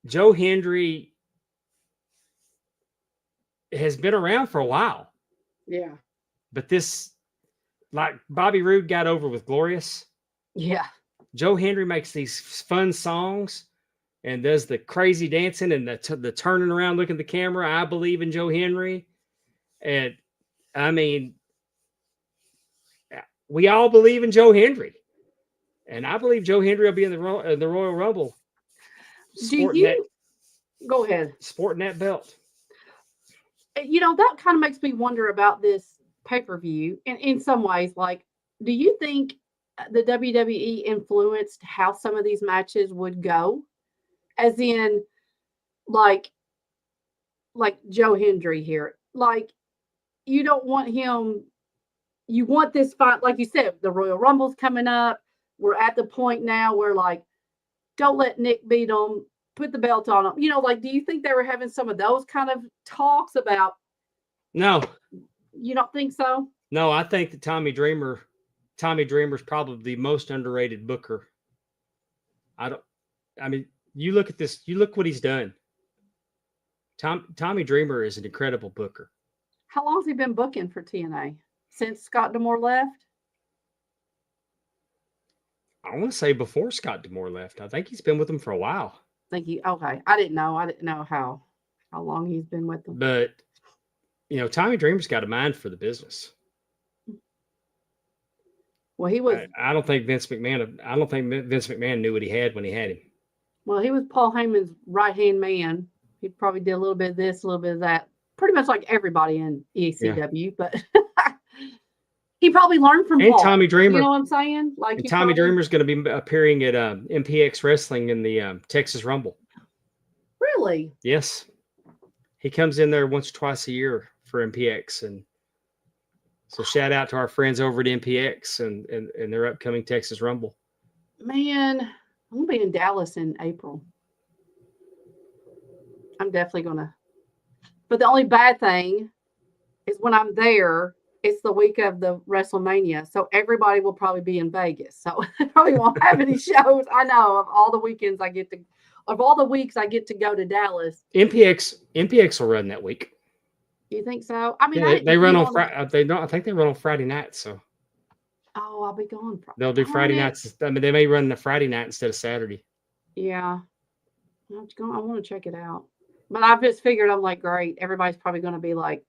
Joe Hendry has been around for a while. Yeah. But this, like Bobby Roode got over with Glorious. Yeah. Joe Hendry makes these fun songs and does the crazy dancing and the turning around, looking at the camera. I believe in Joe Hendry. And I mean, we all believe in Joe Hendry. And I believe Joe Hendry will be in the Royal Rumble. Go ahead. Sporting that belt. That kind of makes me wonder about this pay-per-view. And in some ways, like, do you think the WWE influenced how some of these matches would go? As in, like Joe Hendry here. Like, you don't want him, you want this fight, like you said, the Royal Rumble's coming up. We're at the point now where, like, don't let Nick beat him, put the belt on him. Do you think they were having some of those kind of talks about? No. You don't think so? No, I think that Tommy Dreamer's probably the most underrated booker. You look at this, you look what he's done. Tommy Dreamer is an incredible booker. How long has he been booking for TNA? Since Scott D'Amore left? I want to say before Scott D'Amore left. I think he's been with them for a while. Okay. I didn't know how long he's been with them. But Tommy Dreamer's got a mind for the business. Well, he was. I don't think Vince McMahon knew what he had when he had him. Well, he was Paul Heyman's right-hand man. He probably did a little bit of this, a little bit of that. Pretty much like everybody in ECW, but he probably learned from Paul. Tommy Dreamer. You know what I'm saying? Like, Tommy Dreamer's going to be appearing at MPX Wrestling in the Texas Rumble. Really? Yes. He comes in there once or twice a year for MPX, and so shout out to our friends over at MPX and their upcoming Texas Rumble. Man, I'm gonna be in Dallas in April. I'm definitely gonna. But the only bad thing is when I'm there, it's the week of the WrestleMania, so everybody will probably be in Vegas. So I probably won't have any shows. I know of all the weekends of all the weeks I get to go to Dallas. MPX will run that week. You think so? I mean, Yeah, they run on Friday. Friday. They don't. I think they run on Friday nights. So Oh, I'll be gone. they'll do Darn Friday it. nights. I mean, they may run the Friday night instead of Saturday. Yeah. I want to check it out. But I've just figured I'm like, great. Everybody's probably going to be like,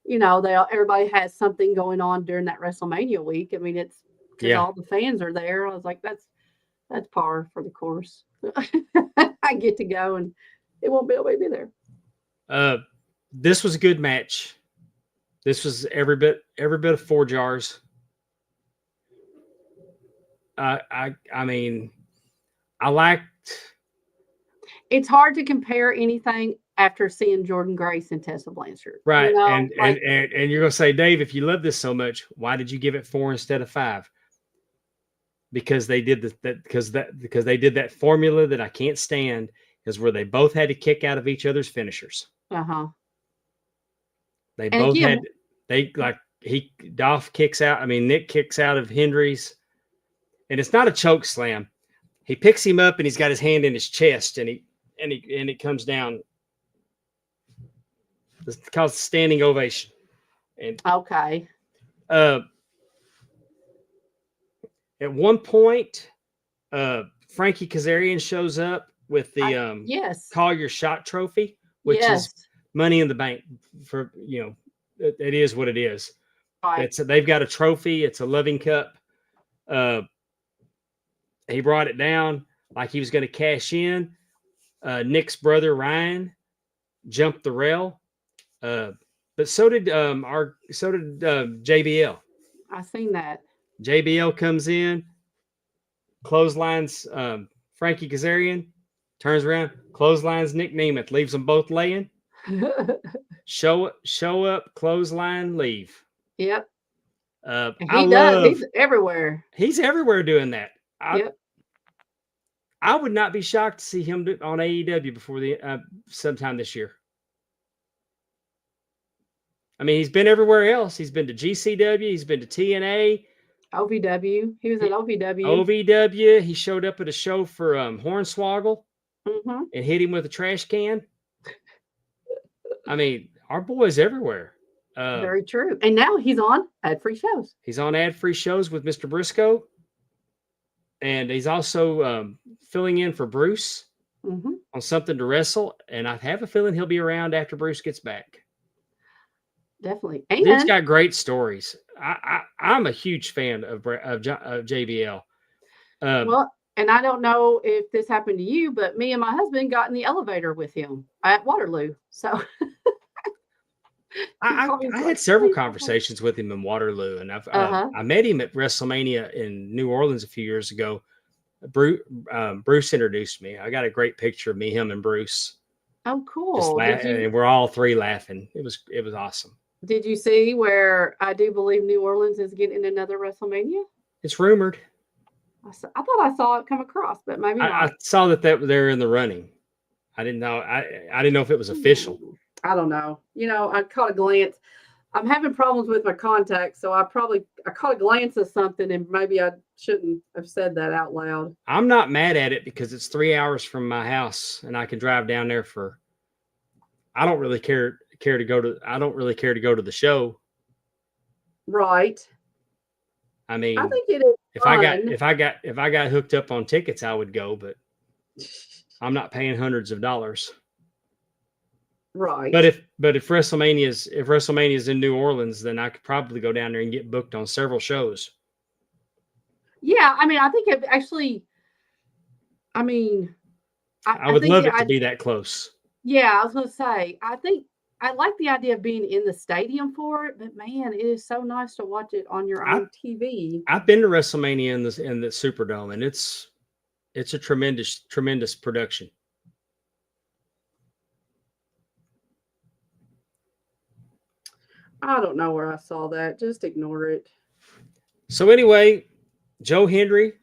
everybody has something going on during that WrestleMania week. I mean, it's because Yeah. all the fans are there. I was like, that's par for the course. I get to go and it won't be able to be there. This was a good match. This was every bit of 4 jars. I mean, I liked. It's hard to compare anything after seeing Jordan Grace and Tessa Blanchard. Right. You know, And you're gonna say, Dave, if you love this so much, why did you give it 4 instead of 5? Because they did because they did that formula that I can't stand, is where they both had to kick out of each other's finishers. uh-huh. They And both again, Dolph kicks out. I mean, Nick kicks out of Hendry's, and it's not a choke slam. He picks him up and he's got his hand in his chest, and it comes down. It's called standing ovation. And okay. at one point, Frankie Kazarian shows up with the yes. Call Your Shot trophy, which yes. is Money in the Bank. For it is what it is. Right. They've got a trophy. It's a loving cup. He brought it down like he was going to cash in. Nick's brother Ryan jumped the rail, but so did JBL. I seen that. JBL comes in, clotheslines Frankie Kazarian, turns around, clotheslines Nick Nemeth, leaves them both laying. Show up, clothesline, leave. Yep. He's everywhere. He's everywhere doing that. Yep. I would not be shocked to see him on AEW before sometime this year. I mean, he's been everywhere else. He's been to GCW. He's been to TNA. OVW. He was at OVW. OVW. He showed up at a show for Hornswoggle mm-hmm. and hit him with a trash can. I mean, our boy's everywhere. Very true. And now he's on ad-free shows. He's on ad-free shows with Mr. Briscoe. And he's also filling in for Bruce on Something to Wrestle. And I have a feeling he'll be around after Bruce gets back. Definitely. And he's got great stories. I'm a huge fan of JBL. Well, and I don't know if this happened to you, but me and my husband got in the elevator with him at Waterloo. So I had several conversations with him in Waterloo, and I met him at WrestleMania in New Orleans a few years ago. Bruce introduced me. I got a great picture of me, him, and Bruce. Oh, cool! And we're all three laughing. It was awesome. Did you see where I do believe New Orleans is getting another WrestleMania? It's rumored. I thought I saw it come across, but maybe not. I saw that they're in the running. I didn't know. I didn't know if it was official. I don't know. I caught a glance. I'm having problems with my contacts, so I caught a glance of something, and maybe I shouldn't have said that out loud. I'm not mad at it because it's 3 hours from my house, and I can drive down there for. I don't really care to go to. I don't really care to go to the show. Right. I mean, I think it is. If I got hooked up on tickets, I would go, but I'm not paying hundreds of dollars. Right. But if WrestleMania's in New Orleans, then I could probably go down there and get booked on several shows. Yeah, I mean, I think it actually. I mean, I would love it to be that close. Yeah, I was going to say, I think I like the idea of being in the stadium for it, but man, it is so nice to watch it on your own TV. I've been to WrestleMania in the Superdome, and it's a tremendous production. I don't know where I saw that. Just ignore it. So anyway, Joe Hendry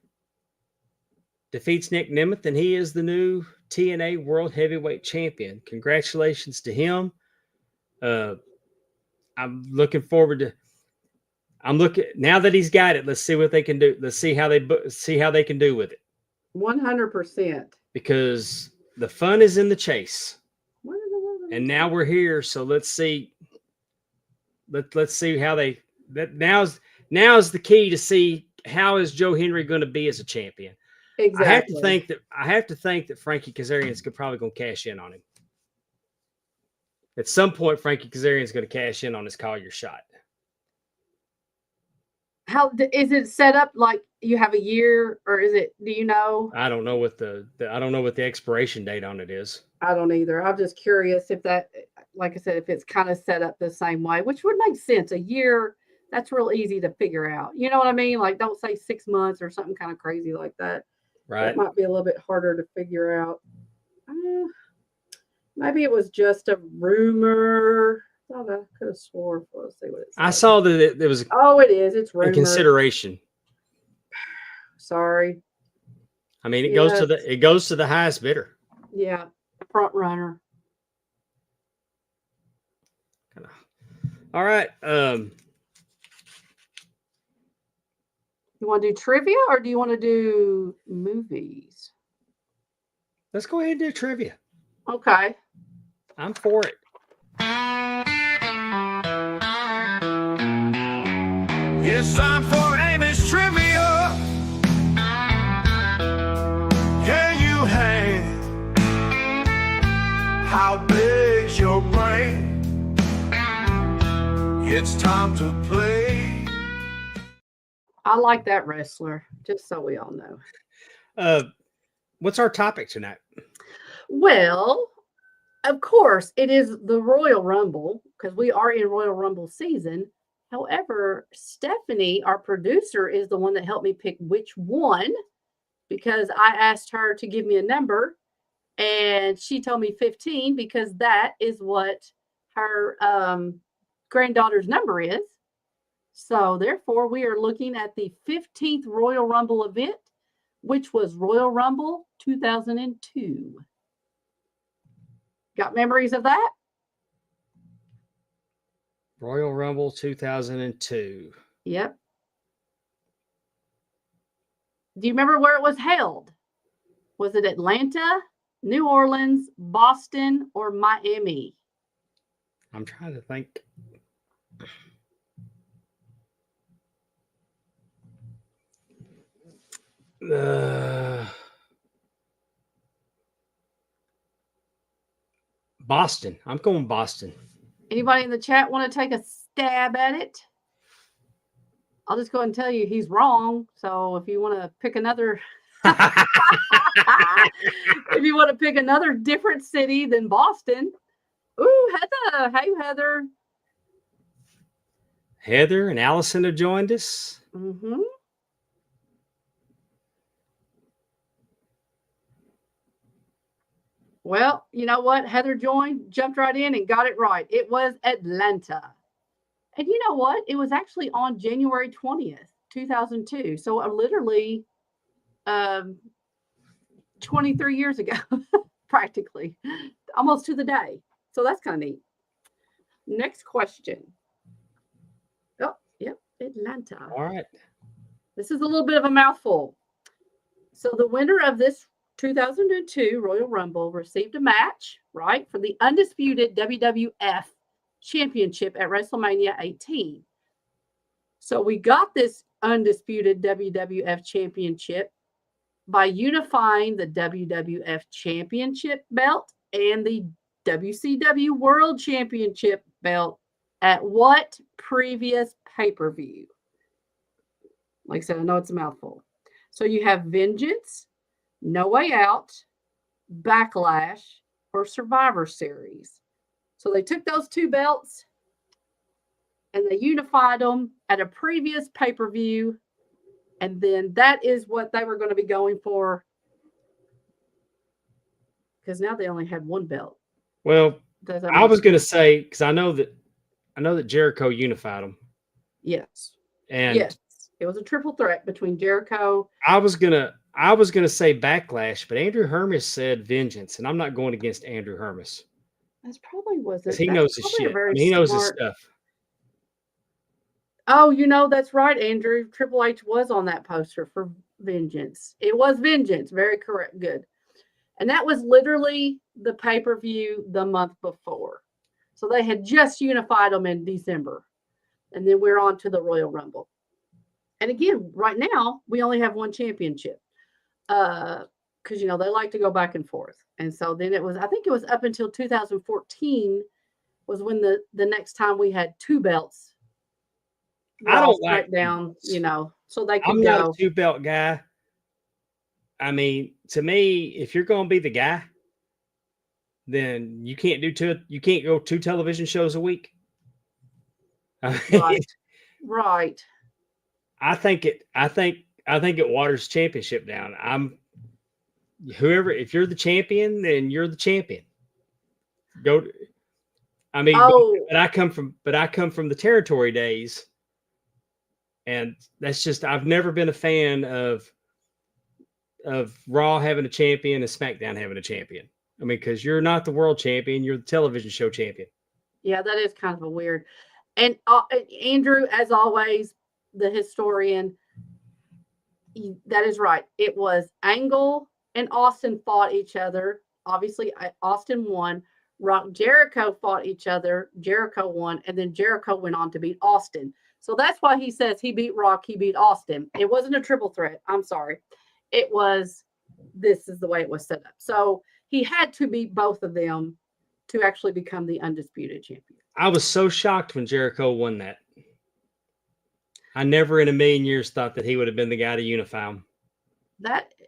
defeats Nick Nemeth, and he is the new TNA World Heavyweight Champion. Congratulations to him. I'm looking forward to. Now that he's got it. Let's see what they can do. Let's see how they can do with it. 100%. Because the fun is in the chase, and now we're here. So let's see let's see how now's the key to see how is Joe Henry going to be as a champion. Exactly. I have to think that Frankie Kazarian's probably going to cash in on him. At some point, Frankie Kazarian's going to cash in on his call your shot. How is it set up? Like you have a year, or is it? Do you know? I don't know what I don't know what the expiration date on it is. I don't either. I'm just curious if that, like I said, if it's kind of set up the same way, which would make sense. A year, that's real easy to figure out. You know what I mean? Like, don't say 6 months or something kind of crazy like that. Right. It might be a little bit harder to figure out. Maybe it was just a rumor. I thought I could have swore. Let's see what it said. I saw that there was. Oh, it is. It's rumor. A consideration. Sorry. I mean, it goes to the highest bidder. Yeah, front runner. All right. You want to do trivia or do you want to do movies? Let's go ahead and do trivia. Okay. I'm for it. It's time for Amy's trivia. Can you hang? How big's your brain? It's time to play. I like that wrestler, just so we all know. What's our topic tonight? Well, of course, it is the Royal Rumble because we are in Royal Rumble season. However, Stephanie, our producer, is the one that helped me pick which one because I asked her to give me a number and she told me 15 because that is what her granddaughter's number is. So therefore, we are looking at the 15th Royal Rumble event, which was Royal Rumble 2002. Got memories of that? Royal Rumble 2002. Yep. Do you remember where it was held? Was it Atlanta, New Orleans, Boston, or Miami? I'm trying to think. Boston. I'm going Boston. Anybody in the chat want to take a stab at it? I'll just go ahead and tell you he's wrong. So if you want to pick another, if you want to pick another different city than Boston. Ooh, Heather. Hey, Heather. Heather and Allison have joined us. Mm-hmm. Well, you know what? Heather jumped right in and got it right. It was Atlanta. And you know what? It was actually on January 20th, 2002. So literally 23 years ago, practically, almost to the day. So that's kind of neat. Next question. Oh, yep, Atlanta. All right. This is a little bit of a mouthful. So the winner of this 2002 Royal Rumble received a match, right, for the undisputed WWF Championship at WrestleMania 18. So we got this undisputed WWF Championship by unifying the WWF Championship belt and the WCW World Championship belt at what previous pay-per-view? Like I said, I know it's a mouthful. So you have Vengeance, No Way Out, Backlash, or Survivor Series. So they took those two belts and they unified them at a previous pay-per-view. And then that is what they were going to be going for. Because now they only had one belt. Well, I was going to say, because I know that Jericho unified them. Yes. And yes. It was a triple threat between Jericho. I was gonna say Backlash, but Andrew Hermes said Vengeance, and I'm not going against Andrew Hermes. That's probably wasn't. He knows his shit. He knows his stuff. Oh, you know, that's right, Andrew. Triple H was on that poster for Vengeance. It was Vengeance. Very correct. Good. And that was literally the pay-per-view the month before. So they had just unified them in December. And then we're on to the Royal Rumble. And again, right now, we only have one championship. Because, they like to go back and forth. And so then I think it was up until 2014 was when the next time we had two belts. I don't like down, so they could I'm not a go. 2-belt guy. I mean, to me, if you're going to be the guy, then you can't go 2 television shows a week. Right. I think it waters championship down. If you're the champion, then you're the champion. But I come from the territory days, and that's just, I've never been a fan of Raw having a champion and SmackDown having a champion. I mean, because you're not the world champion, you're the television show champion. Yeah, that is kind of a weird. And Andrew, as always, the historian, that is right. It was Angle and Austin fought each other. Obviously, Austin won. Rock Jericho fought each other. Jericho won, and then Jericho went on to beat Austin. So that's why he says he beat Rock, he beat Austin. It wasn't a triple threat. I'm sorry. This is the way it was set up. So he had to beat both of them to actually become the undisputed champion. I was so shocked when Jericho won that. I never in a million years thought that he would have been the guy to unify them.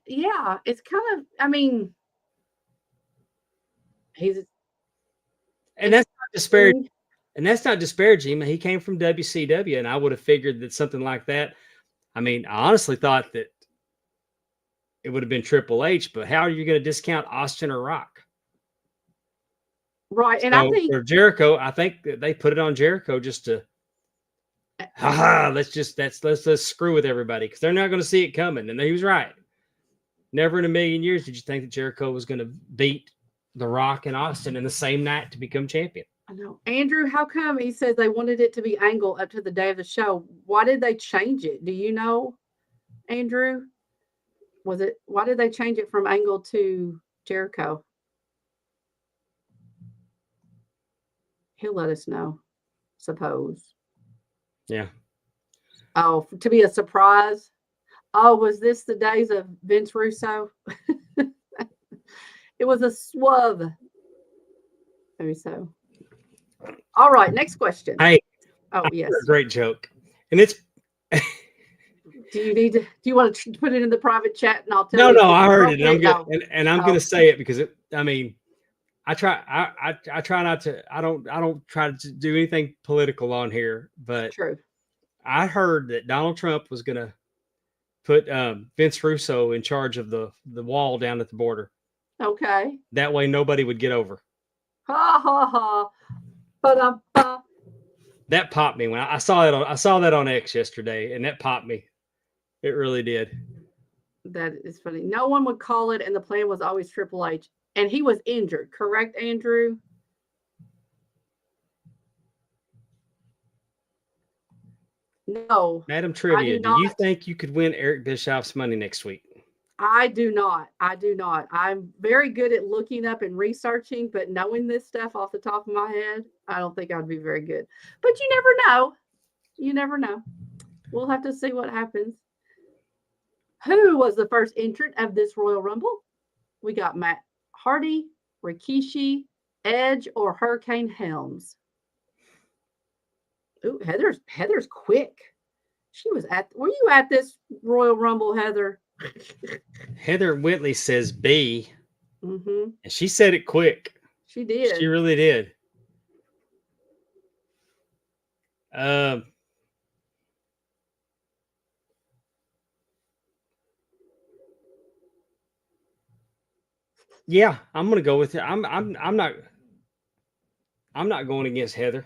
It's kind of, I mean, that's not disparaging. And that's not disparaging. He came from WCW, and I would have figured that something like that. I mean, I honestly thought that it would have been Triple H, but how are you going to discount Austin or Rock? Right. And I think for Jericho, I think that they put it on Jericho just to, let's screw with everybody, because they're not going to see it coming. And he was right. Never in a million years did you think that Jericho was going to beat The Rock and Austin in the same night to become champion. I know. Andrew, how come he says they wanted it to be Angle up to the day of the show? Why did they change it? Do you know, Andrew? Why did they change it from Angle to Jericho? He'll let us know, suppose. Yeah. Oh, to be a surprise. Oh, was this the days of Vince Russo? It was a swab. Maybe so. All right, next question. Hey. Oh, yes. Great joke. And it's do you want to put it in the private chat and I'll tell you? No, I heard it. And I'm going to say it because I try not to, I don't try to do anything political on here, but true. I heard that Donald Trump was going to put Vince Russo in charge of the wall down at the border. Okay. That way nobody would get over. Ha ha ha. Ba-da-ba. That popped me when I saw that on X yesterday, and that popped me. It really did. That is funny. No one would call it, and the plan was always Triple H. And he was injured, correct, Andrew? No. Madam Trivia, do you think you could win Eric Bischoff's money next week? I do not. I'm very good at looking up and researching, but knowing this stuff off the top of my head, I don't think I'd be very good. But you never know. You never know. We'll have to see what happens. Who was the first entrant of this Royal Rumble? We got Matt Hardy, Rikishi, Edge, or Hurricane Helms. Ooh, Heather's quick. Were you at this Royal Rumble, Heather? Heather Whitley says B. Mm-hmm. And she said it quick. She did. She really did. Yeah, I'm gonna go with it. I'm not going against Heather.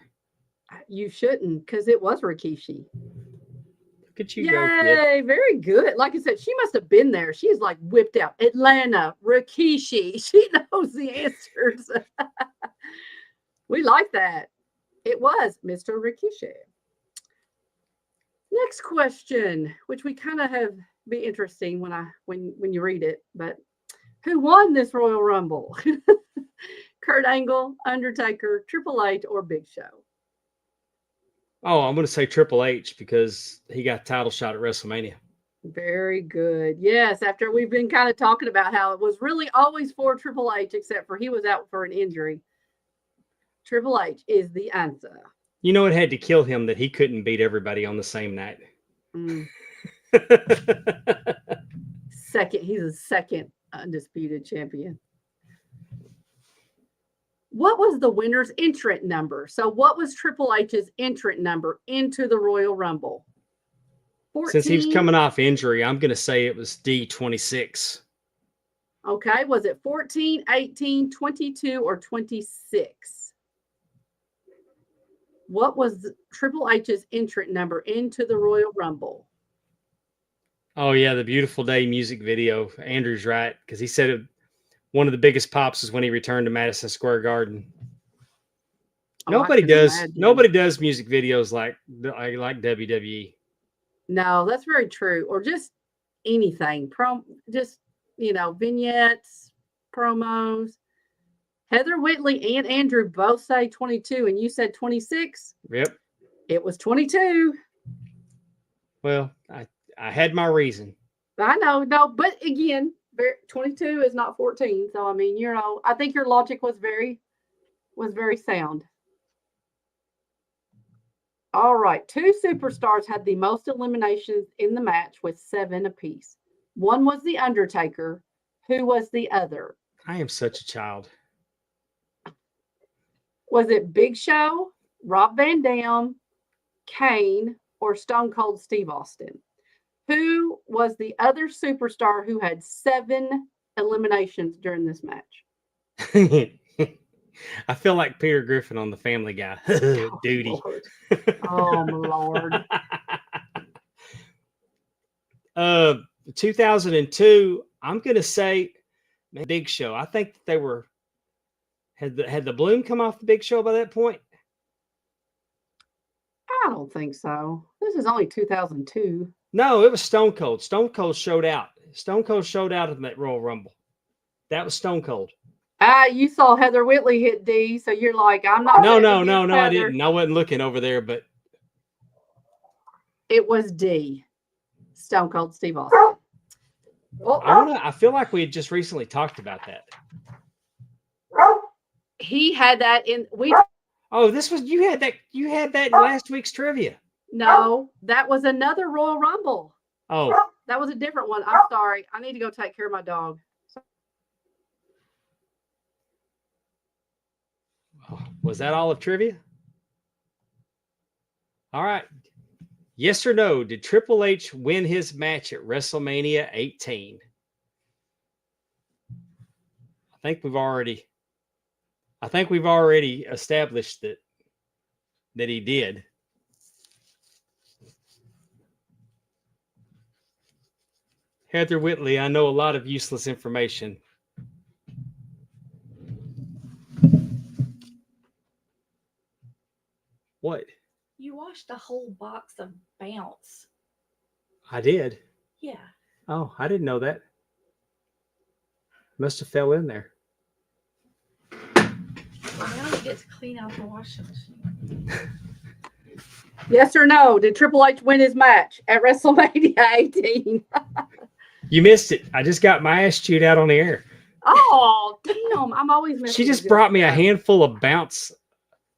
You shouldn't, because it was Rikishi. Look at you. Yay, go, kid. Very good. Like I said, she must have been there. She's like whipped out. Atlanta, Rikishi. She knows the answers. We like that. It was Mr. Rikishi. Next question, which we kind of have be interesting when you read it, but who won this Royal Rumble? Kurt Angle, Undertaker, Triple H, or Big Show? Oh, I'm going to say Triple H because he got title shot at WrestleMania. Very good. Yes, after we've been kind of talking about how it was really always for Triple H, except for he was out for an injury. Triple H is the answer. You know, it had to kill him that he couldn't beat everybody on the same night. Mm. He's a second undisputed champion. What was the winner's entrant number? So what was Triple H's entrant number into the Royal Rumble? 14? Since he was coming off injury, I'm going to say it was D26. Okay. Was it 14, 18, 22, or 26? What was Triple H's entrant number into the Royal Rumble? Oh, yeah, the Beautiful Day music video. Andrew's right, because he said one of the biggest pops is when he returned to Madison Square Garden. Oh, Nobody does music videos like WWE. No, that's very true. Or just anything. Just, vignettes, promos. Heather Whitley and Andrew both say 22, and you said 26? Yep. It was 22. Well, I had my reason. I know, no, but again, 22 is not 14. So, I mean, I think your logic was very sound. All right. 2 superstars had the most eliminations in the match with 7 apiece. One was The Undertaker. Who was the other? I am such a child. Was it Big Show, Rob Van Dam, Kane, or Stone Cold Steve Austin? Who was the other superstar who had 7 eliminations during this match? I feel like Peter Griffin on The Family Guy. Duty. Lord. Oh, my Lord. 2002, I'm going to say Big Show. I think that they had the bloom come off the Big Show by that point? I don't think so. This is only 2002. No, it was Stone Cold. Stone Cold showed out. Stone Cold showed out in that Royal Rumble. That was Stone Cold. You saw Heather Whitley hit D, so you're like, I'm not. No, I didn't. I wasn't looking over there, but it was D. Stone Cold Steve Austin. I feel like we had just recently talked about that. He had that in Oh, you had that in last week's trivia. No, that was another Royal Rumble. Oh. That was a different one. I'm sorry. I need to go take care of my dog. Was that all of trivia? All right. Yes or no, did Triple H win his match at WrestleMania 18? I think we've already established that he did. Heather Whitley, I know a lot of useless information. What? You watched a whole box of Bounce. I did. Yeah. Oh, I didn't know that. Must have fell in there. Well, now we get to clean out the washing machine. Yes or no? Did Triple H win his match at WrestleMania 18? You missed it. I just got my ass chewed out on the air. Oh, damn. I'm always missing. She just brought me a handful of Bounce.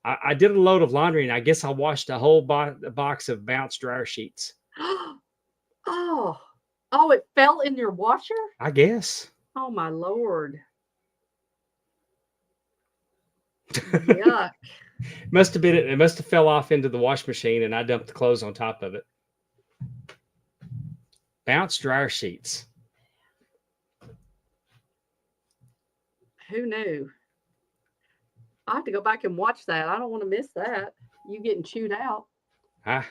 I did a load of laundry, and I guess I washed a whole box of Bounce dryer sheets. Oh, it fell in your washer? I guess. Oh, my Lord. Yuck. It must have fell off into the wash machine, and I dumped the clothes on top of it. Bounce dryer sheets. Who knew? I have to go back and watch that. I don't want to miss that. You getting chewed out. It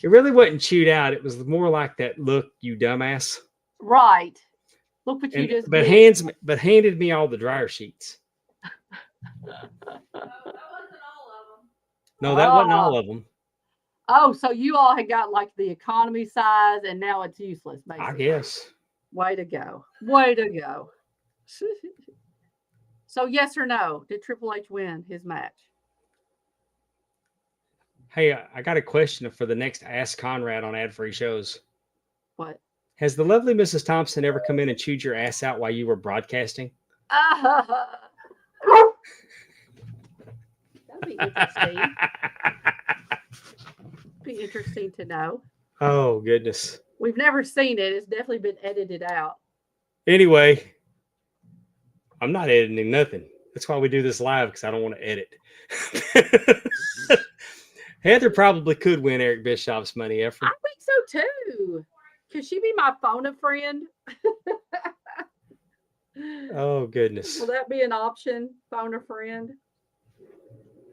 really wasn't chewed out. It was more like that look, you dumbass. Right. Look what you just did. But handed me all the dryer sheets. That wasn't all of them. No, that wasn't all of them. Oh, so you all had got like the economy size, and now it's useless, basically. I guess. Way to go. Way to go. So yes or no, did Triple H win his match? Hey, I got a question for the next Ask Conrad on ad-free shows. What? Has the lovely Mrs. Thompson ever come in and chewed your ass out while you were broadcasting? That'd be interesting. Be interesting to know. Oh, goodness. We've never seen it. It's definitely been edited out. Anyway, I'm not editing nothing. That's why we do this live, because I don't want to edit. Heather probably could win Eric Bischoff's money, Efren. I think so too. Could she be my phone a friend? Oh, goodness. Will that be an option? Phone a friend?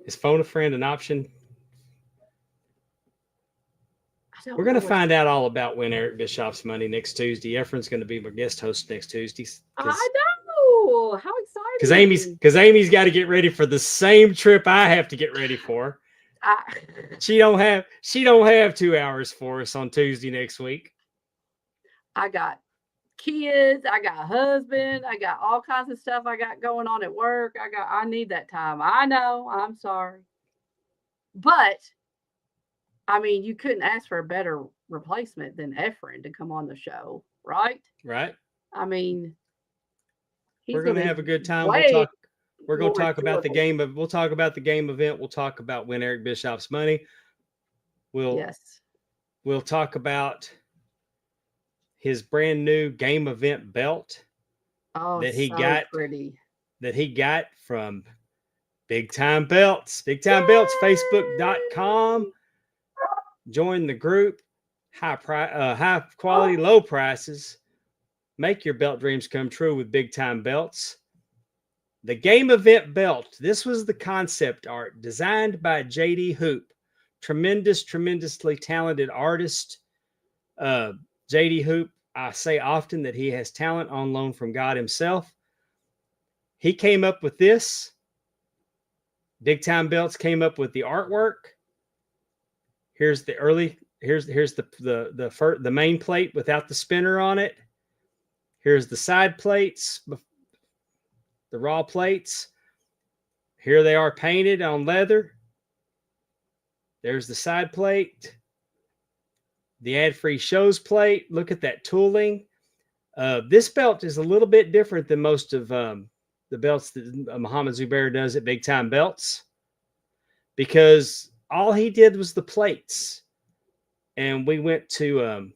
Is phone a friend an option? I don't We're going to know. find out all about Win Eric Bischoff's money next Tuesday. Efren's going to be my guest host next Tuesday. I know. How exciting. Because Amy's got to get ready for the same trip I have to get ready for. She don't have 2 hours for us on Tuesday next week. I got kids, I got a husband, I got all kinds of stuff I got going on at work. I need that time. I know, I'm sorry. But I mean, you couldn't ask for a better replacement than Efren to come on the show, right? Right. I mean, We're going to have a good time. We're going to talk about the game of. We'll talk about the game event. We'll talk about Win Eric Bischoff's money. We'll talk about his brand new game event belt that he got from Big Time Belts. Big Time Belts, Facebook.com. Join the group. High quality, low prices. Make your belt dreams come true with Big Time Belts. The game event belt. This was the concept art designed by JD Hoop. Tremendously talented artist. JD Hoop, I say often that he has talent on loan from God himself. He came up with this. Big Time Belts came up with the artwork. Here's the main plate without the spinner on it. Here's the side plates, the raw plates. Here they are painted on leather. There's the side plate. The ad-free shows plate. Look at that tooling. This belt is a little bit different than most of the belts that Muhammad Zubair does at Big Time Belts, because all he did was the plates. And we went to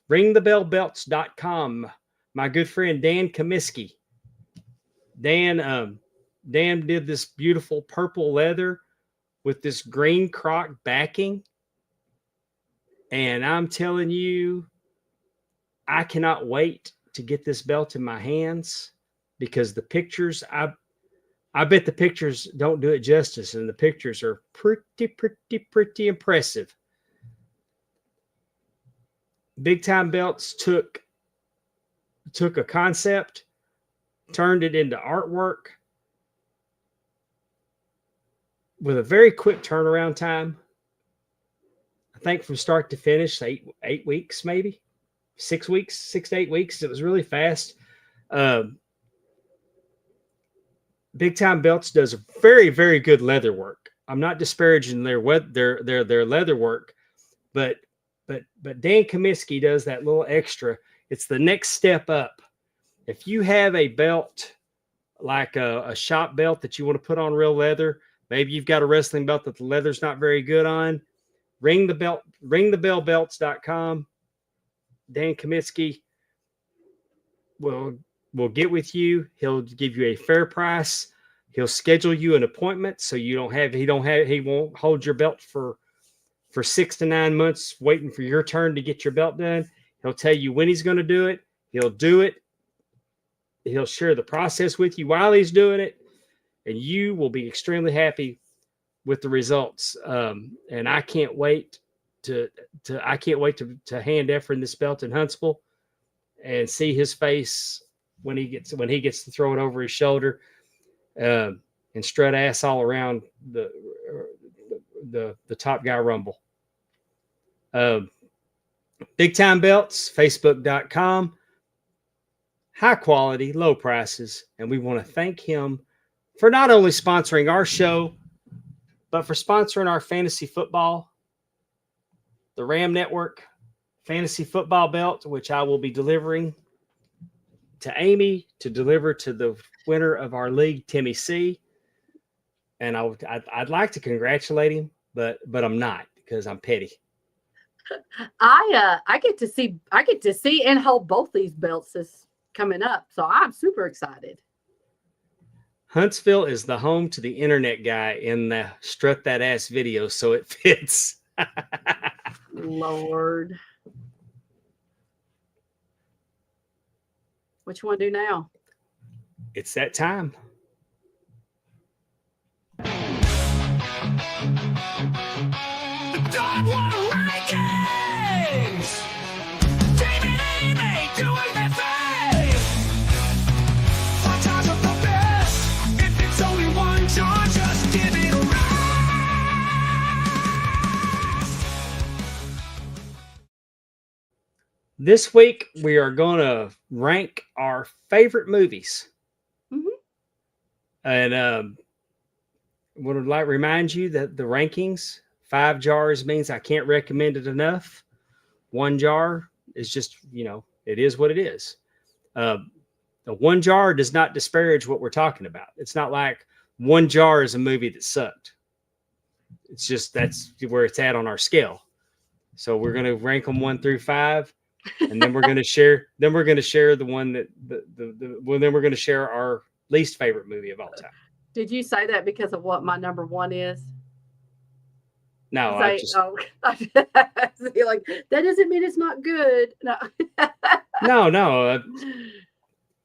ringthebellbelts.com. My good friend Dan Comiskey. Dan did this beautiful purple leather with this green croc backing. And I'm telling you, I cannot wait to get this belt in my hands, because the pictures, I bet the pictures don't do it justice, and the pictures are pretty impressive. Big Time Belts took a concept, turned it into artwork with a very quick turnaround time. I think from start to finish, 8 weeks, maybe 6 weeks, 6 to 8 weeks. It was really fast. Big Time Belts does very, very good leather work. I'm not disparaging their leather work, but Dan Comiskey does that little extra. It's the next step up. If you have a belt like a shop belt that you want to put on real leather, maybe you've got a wrestling belt that the leather's not very good on, ringthebellbelts.com. Dan Comiskey will get with you. He'll give you a fair price. He'll schedule you an appointment so he won't hold your belt for 6 to 9 months waiting for your turn to get your belt done. He'll tell you when he's going to do it. He'll do it. He'll share the process with you while he's doing it, and you will be extremely happy with the results. And I can't wait to hand Efren this belt in Huntsville and see his face when he gets to throw it over his shoulder and strut ass all around the Top Guy Rumble. Big Time Belts, Facebook.com. High quality, low prices. And we want to thank him for not only sponsoring our show, but for sponsoring our fantasy football, the Ram Network fantasy football belt, which I will be delivering to Amy to deliver to the winner of our league, Timmy C. And I'd like to congratulate him, but I'm not because I'm petty. I get to see and hold both these belts this coming up, so I'm super excited. Huntsville is the home to the internet guy in the Strut That Ass video, so it fits. Lord. What you want to do now? It's that time. Dog Water Rankings! Jamie and Amy doing their thing! Our jars are the best. If it's only one jar, just give it a rest. This week, we are going to rank our favorite movies. Mhm. And would like to remind you that the rankings, 5 jars means I can't recommend it enough. 1 jar is just, it is what it is. The 1 jar does not disparage what we're talking about. It's not like 1 jar is a movie that sucked. It's just that's where it's at on our scale. So we're going to rank them 1 through 5. And then we're going to share. Then we're going to share the one that then we're going to share our least favorite movie of all time. Did you say that because of what my number 1 is? No, Say, so you're like, that doesn't mean it's not good. no.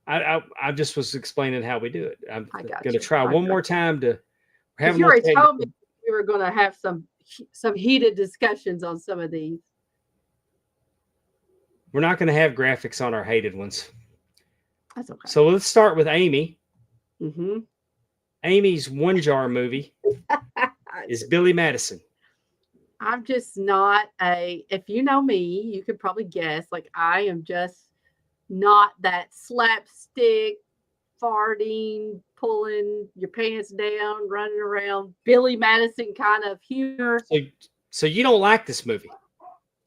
I just was explaining how we do it. I'm going to try one more time to have. You already told me we were going to have some heated discussions on some of these. We're not going to have graphics on our hated ones. That's okay. So let's start with Amy. Mm-hmm. Amy's 1 jar movie is Billy Madison. I'm just not if you know me, you could probably guess, like I am just not that slapstick, farting, pulling your pants down, running around, Billy Madison kind of humor. So you don't like this movie?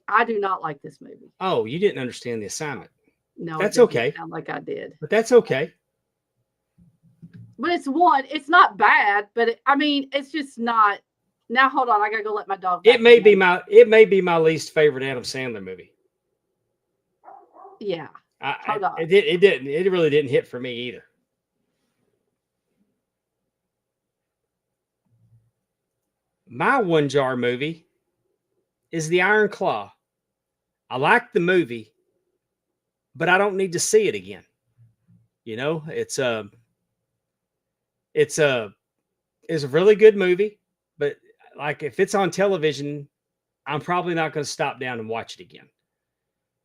I do not like this movie. Oh, you didn't understand the assignment. No, that's it didn't okay. Sound like I did, but that's okay. But it's not bad, but it's just not. Now hold on, I gotta go let my dog. It may be my least favorite Adam Sandler movie. Yeah, it really didn't hit for me either. My 1 jar movie is The Iron Claw. I like the movie, but I don't need to see it again. It's a really good movie, but like if it's on television, I'm probably not going to stop down and watch it again.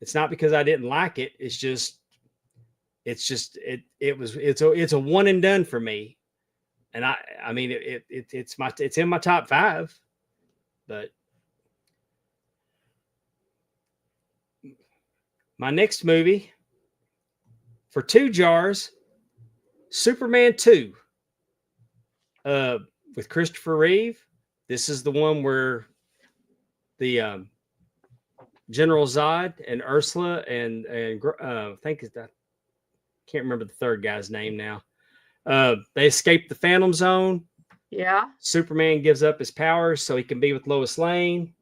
It's not because I didn't like it. It's a one and done for me. And it's in my top 5, but my next movie for 2 jars, Superman 2, with Christopher Reeve. This is the one where the General Zod and Ursula and I think I can't remember the third guy's name now. They escape the Phantom Zone. Yeah. Superman gives up his powers so he can be with Lois Lane.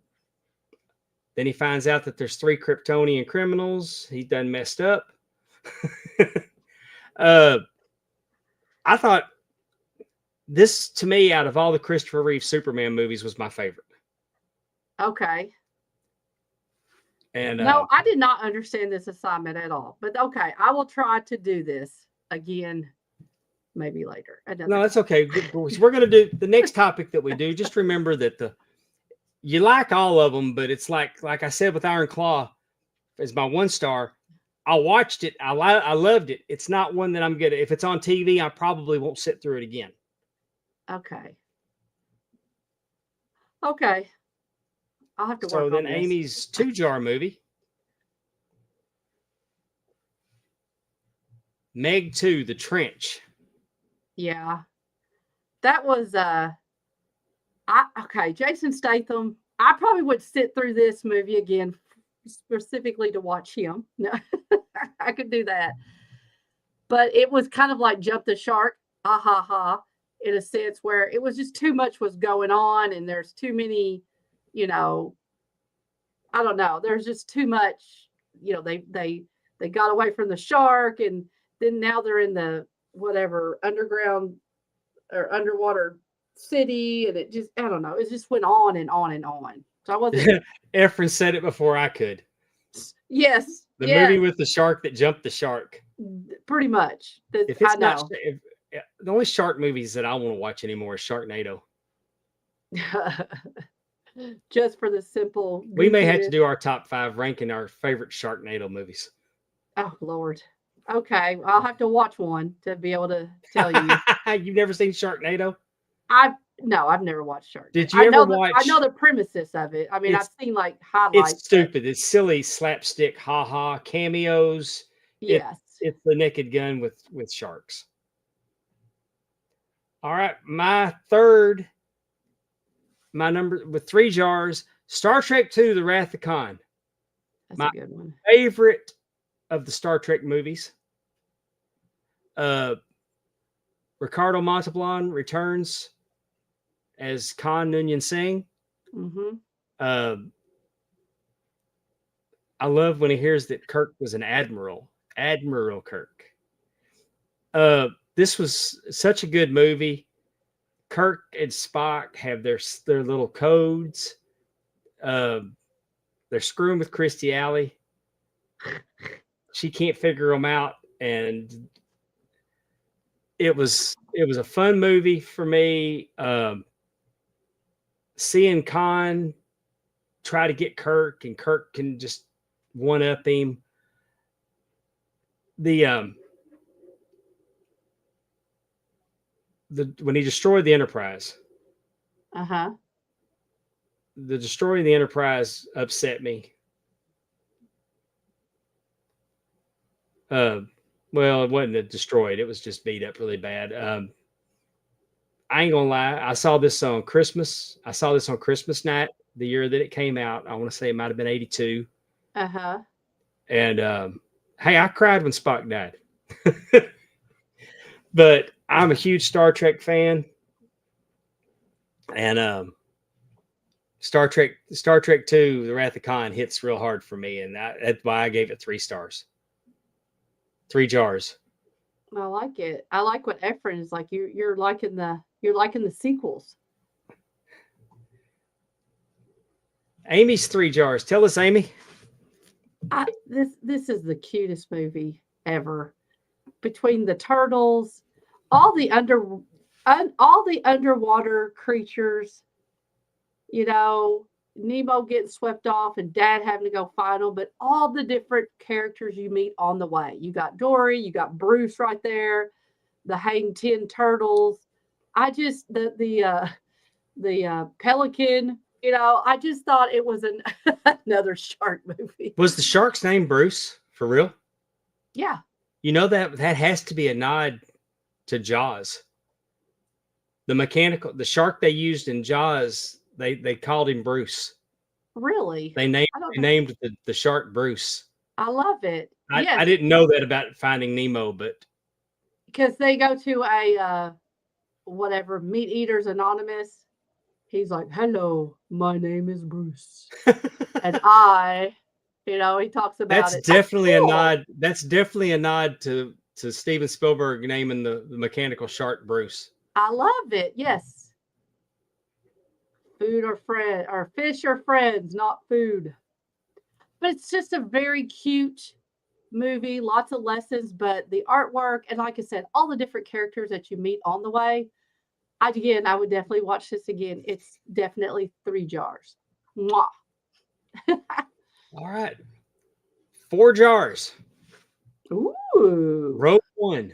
Then he finds out that there's 3 Kryptonian criminals. He's done messed up. I thought this, to me, out of all the Christopher Reeve Superman movies, was my favorite. Okay. And no, I did not understand this assignment at all. But okay, I will try to do this again, maybe later. No, that's okay. We're going to do the next topic that we do. Just remember that you like all of them, but it's like I said with Iron Claw, as my 1 star. I watched it. I loved it. It's not one that I'm good at. If it's on TV, I probably won't sit through it again. Okay. Okay. I'll have to work on So then this. Amy's 2 jar movie, Meg 2, The Trench. Yeah. That was Okay, Jason Statham. I probably would sit through this movie again specifically to watch him. No, I could do that. But it was kind of like Jump the Shark, ha ha ha, in a sense where it was just too much was going on, and there's too many, you know, I don't know. There's just too much. They got away from the shark, and then now they're in the whatever underground or underwater city, and it just I don't know. It just went on and on and on. So I wasn't. Efren said it before I could. Yes, The yes, movie with the shark that jumped the shark. pretty much. If I it's not, know. the only shark movies that I want to watch anymore is Sharknado. Just for the simple. We may have to goofiness. do our top 5 ranking our favorite Sharknado movies. Oh Lord. Okay, I'll have to watch one to be able to tell you. You've never seen Sharknado? I've never watched Shark. Did you ever watch? I know the premises of it. I mean, I've seen like highlights. It's stupid. It's silly slapstick, ha cameos. Yes. It's the Naked Gun with sharks. All right, my number with 3 jars. Star Trek II: The Wrath of Khan. That's my a good one. Favorite of the Star Trek movies. Ricardo Montalban returns as Khan Noonien Singh. Mm-hmm. I love when he hears that Kirk was an admiral. Admiral Kirk. This was such a good movie. Kirk and Spock have their little codes. They're screwing with Christy Alley. She can't figure them out, and it was a fun movie for me. Seeing Khan try to get Kirk, and Kirk can just one up him. When he destroyed the Enterprise. Uh-huh. The destroying the Enterprise upset me. Well, it wasn't destroyed. It was just beat up really bad. I ain't gonna lie. I saw this on Christmas. I saw this on Christmas night, the year that it came out. I want to say it might have been 82. Uh-huh. And hey, I cried when Spock died. But I'm a huge Star Trek fan. And Star Trek II: The Wrath of Khan hits real hard for me, and that's why I gave it 3 stars. 3 jars. I like it. I like what Efren is like. You're liking the sequels. Amy's 3 jars. Tell us, Amy. This is the cutest movie ever. Between the turtles, all the underwater creatures, Nemo getting swept off and Dad having to go find them, but all the different characters you meet on the way. You got Dory, you got Bruce right there, the Hang 10 turtles. I just the pelican. I just thought it was another shark movie. Was the shark's name Bruce? For real? Yeah. That has to be a nod to Jaws. The shark they used in Jaws, they called him Bruce. Really? They named the shark Bruce. I love it. I didn't know that about Finding Nemo, but because they go to a whatever, Meat Eaters Anonymous. He's like, "Hello, my name is Bruce," and he talks about that's it. definitely That's cool. a nod. That's definitely a nod to Steven Spielberg naming the mechanical shark Bruce. I love it. Yes. Food or fish or friends, not food. But it's just a very cute movie, lots of lessons, but the artwork, and like I said, all the different characters that you meet on the way. I would definitely watch this again. It's definitely 3 jars. Mwah. All right. 4 jars. Ooh. Rogue One,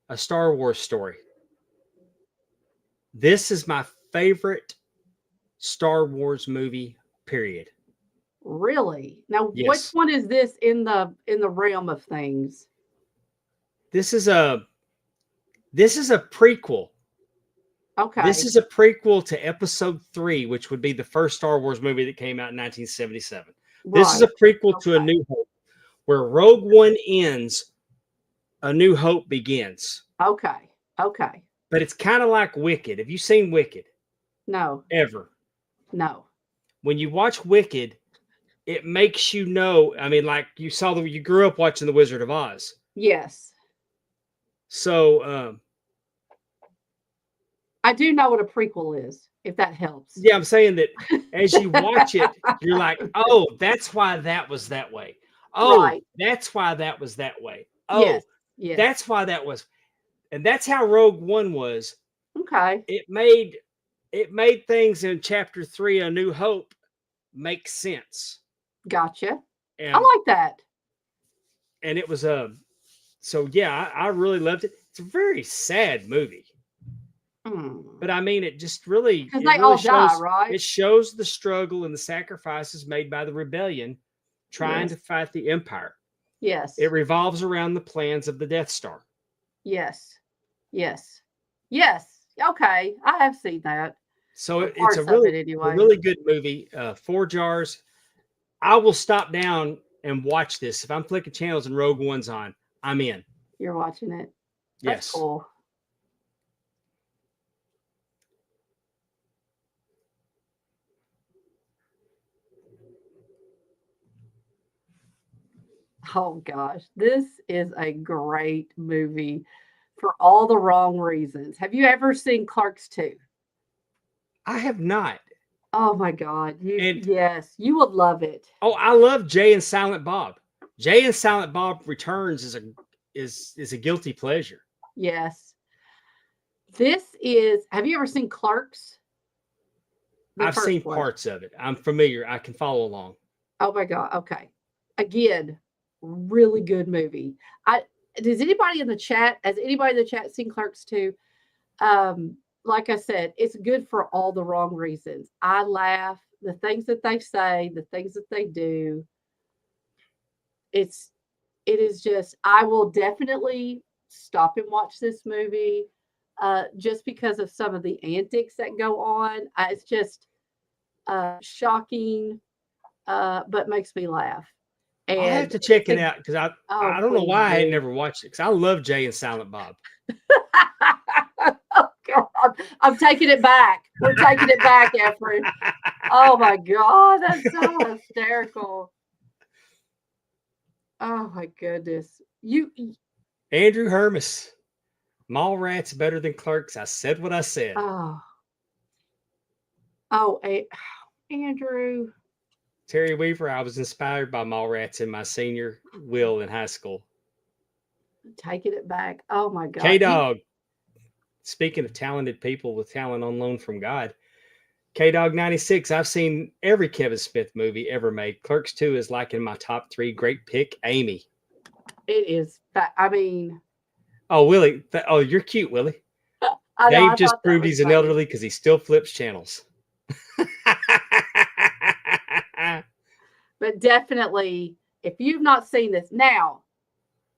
A Star Wars Story. This is my favorite Star Wars movie, period. Really? Now, Yes. which one is this in the realm of things? This is a prequel Okay. This is a prequel to Episode 3, which would be the first Star Wars movie that came out in 1977. This is a right. prequel to A Okay. New Hope, where Rogue One ends, A New Hope begins. Okay. Okay. But it's kind of like Wicked. Have you seen Wicked No. ever? No. When you watch Wicked, it makes you know. I mean, like you grew up watching The Wizard of Oz. Yes. So, I do know what a prequel is, if that helps. yeah, I'm saying that as you watch it, you're like, oh, that's why that was that way. Oh, Right. that's why that was that way. Oh, Yes. Yes. that's why that was. And that's how Rogue One was. okay. It made things in Chapter 3, A New Hope, make sense. Gotcha. And, I like that. and it was so yeah, I really loved it. It's a very sad movie. But I mean, it just really, Because it they really all shows, die, right? it shows the struggle and the sacrifices made by the rebellion trying Yes. to fight the Empire. Yes. It revolves around the plans of the Death Star. Yes. Yes. Yes. Okay. I have seen that. So Or it's parts a of really, it anyway. a really good movie. 4 jars. I will stop down and watch this. If I'm flicking channels and Rogue One's on, I'm in. You're watching it. That's Yes. cool. Oh gosh, this is a great movie for all the wrong reasons. Have you ever seen Clerks 2? I have not. Oh my God. And- Yes, you would love it. Oh, I love Jay and Silent Bob. Jay and Silent Bob Returns is a guilty pleasure. Yes. Have you ever seen Clerks? The I've first seen one. parts of it. I'm familiar. I can follow along. Oh my God. Okay. Again, really good movie. Has anybody in the chat seen Clerks 2? Like I said, it's good for all the wrong reasons. I laugh, the things that they say, the things that they do. It is just, I will definitely stop and watch this movie just because of some of the antics that go on. It's just shocking, but makes me laugh. And I'll have to check it it's a- out because I Oh, don't know why I please had do. never watched it because I love Jay and Silent Bob. Oh, God. I'm taking it back. We're taking it back, Efren. Oh my God, that's so hysterical. Oh my goodness. Andrew Hermes, Mallrats better than Clerks. I said what I said. Oh, Andrew. Terry Weaver, I was inspired by Mallrats in my senior will in high school. Taking it back. Oh my God. K-Dog, speaking of talented people with talent on loan from God, K-Dog 96, I've seen every Kevin Smith movie ever made. Clerks 2 is like in my top 3. Great pick, Amy. It is. I mean, Oh, Willie. You're cute, Willie. I know, I Dave just thought that proved was he's an funny. elderly because he still flips channels. But definitely, if you've not seen this, now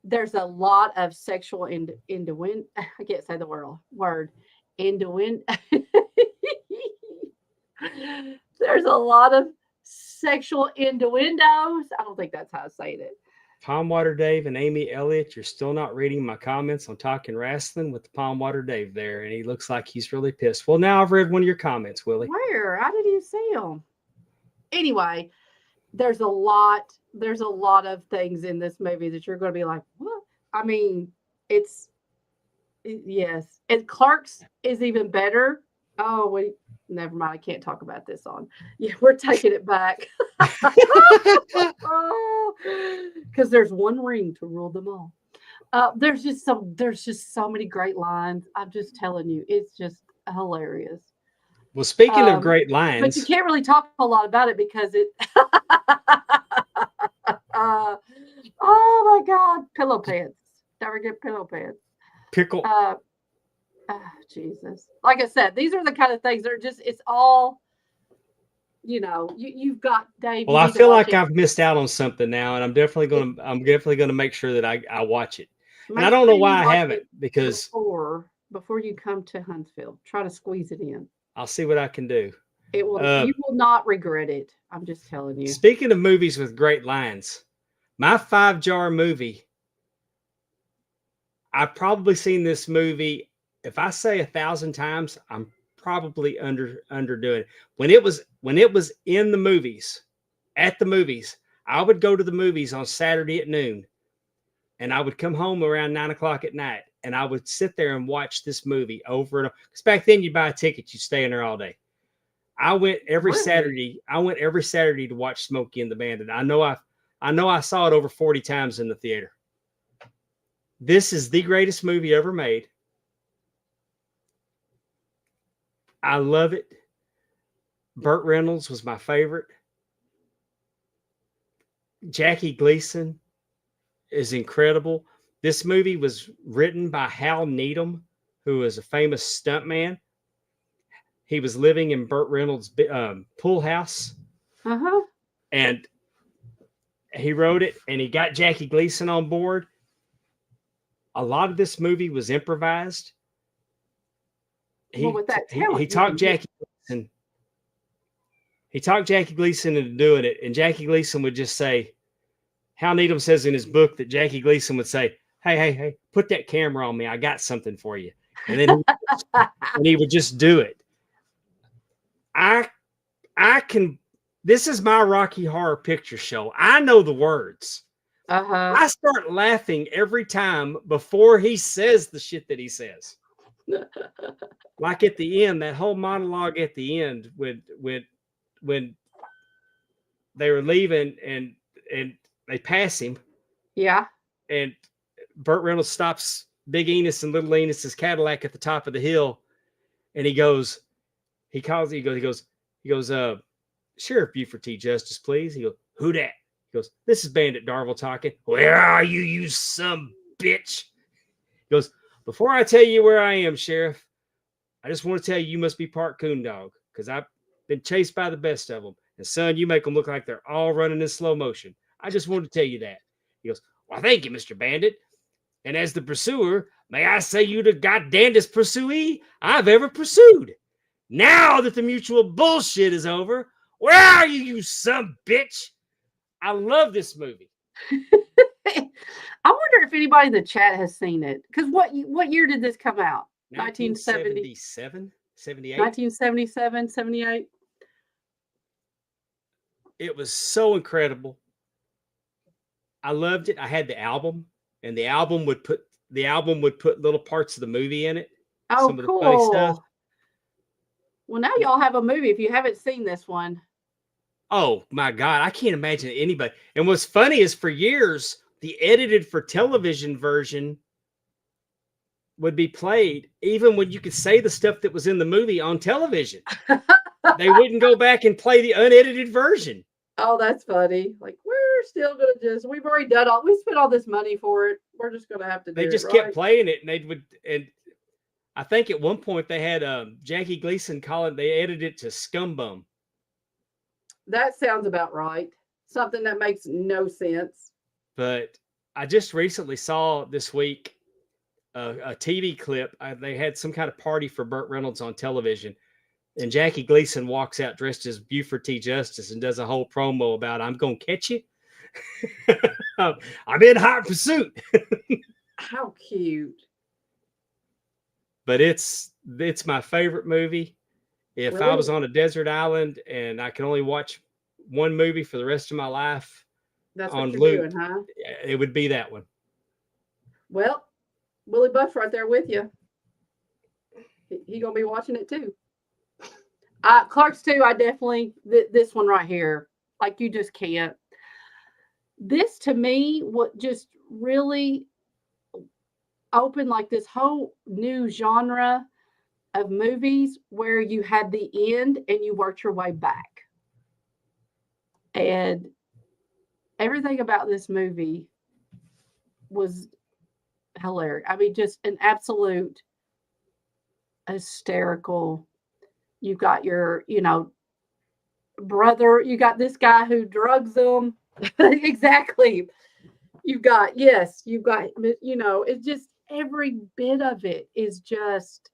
there's a lot of sexual innuendo. I can't say the word innuendo. There's a lot of sexual innuendos. I don't think that's how I say it. Pondwater Dave and Amy Elliott, you're still not reading my comments on Talking Wrestling with the Pondwater Dave there, and he looks like he's really pissed. Well, now I've read one of your comments, Willie. Where? How did you see them? Anyway, there's a lot of things in this movie that you're going to be like, what? I mean, yes. And Clerks is even better. Oh, wait, never mind. I can't talk about this on. Yeah, we're taking it back. Because there's one ring to rule them all. There's just so many great lines. I'm just telling you, it's just hilarious. Well, speaking of great But lines, you can't really talk a lot about it because it. Oh my God, pillow pants. Never get pillow pants. pickle. Jesus. Like I said, these are the kind of things that are just. It's all. You've got Dave. Well, you I need to feel watch like it. I've missed out on something now, and I'm definitely gonna make sure that I watch it. And I don't know why I haven't because before before you come to Huntsville. Try to squeeze it in. I'll see what I can do. It will. Uh, You will not regret it. I'm just telling you. Speaking of movies with great lines, my 5-jar movie. I've probably seen this movie. If I say 1,000 times, I'm probably underdoing it. When it was in the movies, at the movies, I would go to the movies on Saturday at noon, and I would come home around 9 o'clock at night, and I would sit there and watch this movie over and over. Because back then, you buy a ticket, you stay in there all day. I went every Really? Saturday. I went every Saturday to watch Smokey and the Bandit. I know I saw it over 40 times in the theater. This is the greatest movie ever made. I love it. Burt Reynolds was my favorite. Jackie Gleason is incredible. This movie was written by Hal Needham, who is a famous stuntman. He was living in Burt Reynolds' pool house. Uh-huh. And he wrote it, and he got Jackie Gleason on board. A lot of this movie was improvised. He talked Jackie Gleason. He talked Jackie Gleason into doing it, and Jackie Gleason would just say, Hal Needham says in his book that Jackie Gleason would say, hey, put that camera on me. I got something for you. And then he would just do it. This is my Rocky Horror Picture Show. I know the words. Uh-huh. I start laughing every time before he says the shit that he says. Like at the end, that whole monologue at the end when they were leaving and they pass him. Yeah. And Burt Reynolds stops Big Enos and Little Enos's Cadillac at the top of the hill. And he goes, Sheriff Buford T. Justice, please. He goes, who that? He goes, this is Bandit Darville talking. Where are you, you some bitch? He goes, before I tell you where I am, Sheriff, I just want to tell you must be part coon dog because I've been chased by the best of them. And son, you make them look like they're all running in slow motion. I just wanted to tell you that. He goes, well, thank you, Mr. Bandit. And as the pursuer, may I say you the goddamnedest pursuee I've ever pursued. Now that the mutual bullshit is over, where are you, you some bitch? I love this movie. I wonder if anybody in the chat has seen it. Because what year did this come out? 1977, 78. 1977, 78. It was so incredible. I loved it. I had the album, and the album would put little parts of the movie in it. Oh, some of cool. the funny stuff. Well, now y'all have a movie if you haven't seen this one. Oh my God, I can't imagine anybody. And what's funny is for years, the edited for television version would be played even when you could say the stuff that was in the movie on television. They wouldn't go back and play the unedited version. Oh, that's funny. Like, we're still going to we've already done we spent all this money for it. We're just going to have to do it. They just kept playing it, and I think at one point they had Jackie Gleason they edited it to Scumbum. That sounds about right. Something that makes no sense. But I just recently saw this week a TV clip. They had some kind of party for Burt Reynolds on television. And Jackie Gleason walks out dressed as Buford T. Justice and does a whole promo about, I'm going to catch you. I'm in hot pursuit. How cute. But it's my favorite movie. If Really? I was on a desert island and I could only watch one movie for the rest of my life, that's on what you're loop, doing, huh? it would be that one. Well, Willie Buff's right there with you. He gonna be watching it too. Clark's too. I definitely this one right here. Like, you just can't. This to me, what just really opened like this whole new genre of movies where you had the end and you worked your way back. And everything about this movie was hilarious. I mean, just an absolute hysterical. You've got your, brother. You got this guy who drugs them. Exactly. You've got, it's just every bit of it is just,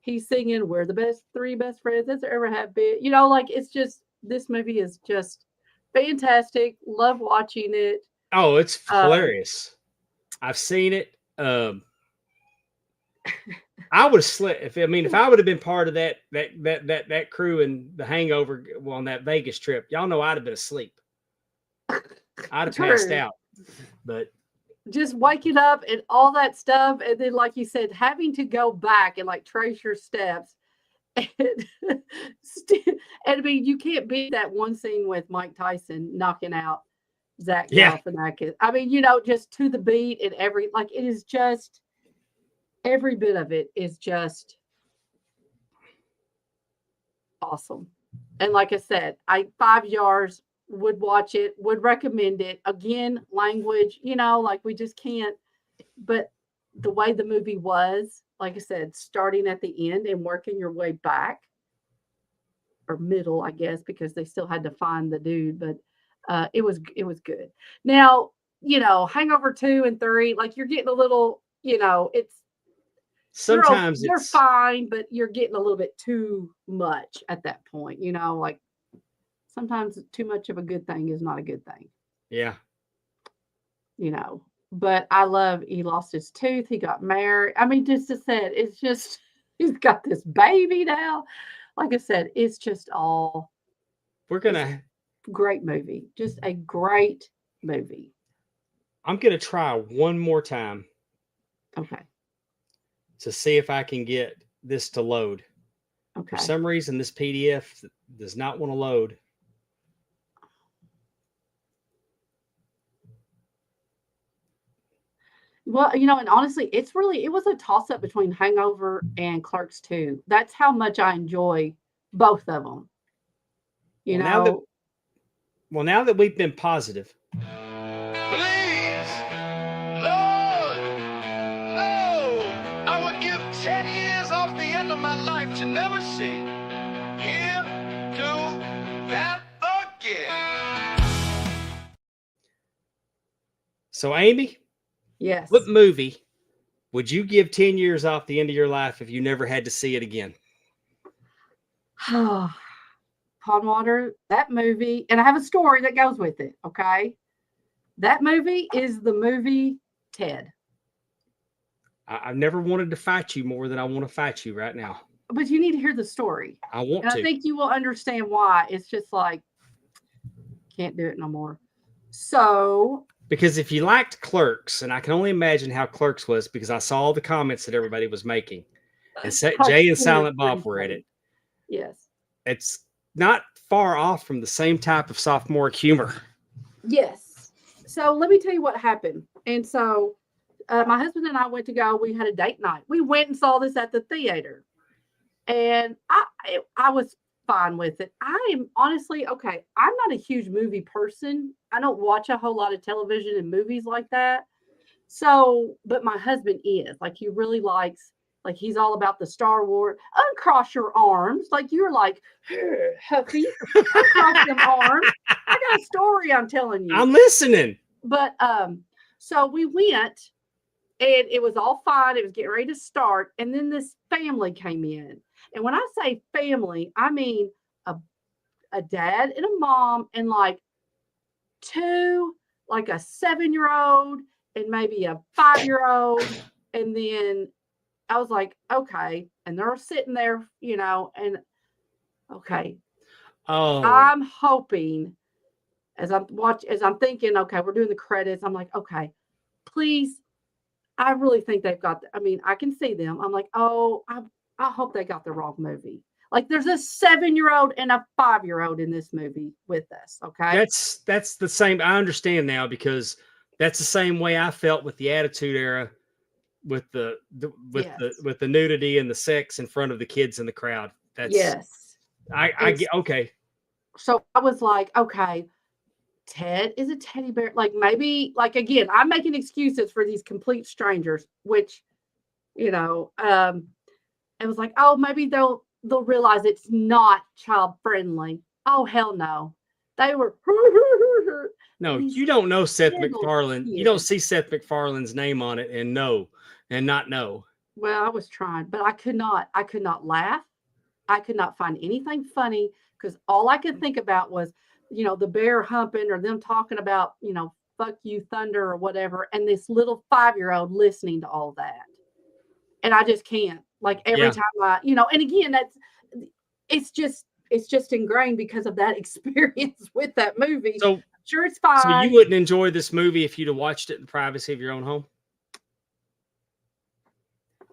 he's singing, we're the three best friends that's ever have been. You know, like it's just, this movie is just fantastic. Love watching it. Oh, it's Um, hilarious. I've seen it. I would have slipped if I would have been part of that crew in the Hangover on that Vegas trip. Y'all know I'd have been asleep. I'd have passed True. out. But Just waking up and all that stuff, and then like you said, having to go back and like trace your steps. And, and I mean, you can't beat that one scene with Mike Tyson knocking out Zach Yeah. Galifianakis. I mean, you know, just to the beat and it is just, every bit of it is just awesome. And like I said, 5 yards, would watch it, would recommend it. Again, language, you know, like we just can't, but the way the movie was, like I said, starting at the end and working your way back, or middle, I guess, because they still had to find the dude, but it was good. Now, you know, Hangover 2 and 3, like you're getting a little, you know, it's sometimes you're it's fine, but you're getting a little bit too much at that point, you know, like sometimes too much of a good thing is not a good thing, yeah. you know. But I love, he lost his tooth, he got married. I mean, just to say, it's just, he's got this baby now. Like I said, it's just all We're gonna great movie. Just a great movie. I'm gonna try one more time Okay. to see if I can get this to load. Okay. For some reason, this PDF does not want to load. Well, you know, and honestly, it was a toss up between Hangover and Clerks 2. That's how much I enjoy both of them. You know, Now that we've been positive, Please, Lord, no, I would give 10 years off the end of my life to never see him do that again. so Amy, yes. what movie would you give 10 years off the end of your life if you never had to see it again? Pondwater, that movie, and I have a story that goes with it. Okay. That movie is the movie Ted. I've never wanted to fight you more than I want to fight you right now. But you need to hear the story. I want And to. I think you will understand why. It's just like, can't do it no more. So, Because if you liked Clerks, and I can only imagine how Clerks was because I saw all the comments that everybody was making, and Jay and Silent Bob were in it. Yes. It's not far off from the same type of sophomoric humor. Yes. So let me tell you what happened. And so my husband and I went to go. We had a date night. We went and saw this at the theater. And I was fine with it. I am honestly, okay, I'm not a huge movie person. I don't watch a whole lot of television and movies like that. So, but my husband is. Like, he really likes, like, he's all about the Star Wars. Uncross your arms. Like, you're like, Huffy, uncross them arms. I got a story I'm telling you. I'm listening. But so we went, and it was all fine. It was getting ready to start. And then this family came in. And when I say family, I mean a dad and a mom and like like a 7-year-old and maybe a 5-year-old. And then I was like, okay. And they're sitting there, you know, and okay. Oh, I'm hoping as I'm thinking, okay, we're doing the credits. I'm like, okay, please. I really think they've got, I mean, I can see them. I'm like, oh, I hope they got the wrong movie. Like, there's a 7-year-old and a 5-year-old in this movie with us. Okay. that's the same. I understand now because that's the same way I felt with the Attitude Era, with the nudity and the sex in front of the kids in the crowd. That's yes. I get okay. So I was like, okay, Ted is a teddy bear. Like, maybe, like, again, I'm making excuses for these complete strangers, which, you know, it was like, oh, maybe they'll realize it's not child friendly. Oh, hell no. They were No, you don't know Seth little MacFarlane. You don't see Seth MacFarlane's name on it and know and not know. Well, I was trying, but I could not laugh. I could not find anything funny because all I could think about was, the bear humping or them talking about, fuck you, thunder or whatever. And this little 5-year-old listening to all that. And I just can't. Like every Yeah. time and again, it's just ingrained because of that experience with that movie. So Sure, it's fine. So you wouldn't enjoy this movie if you'd have watched it in the privacy of your own home?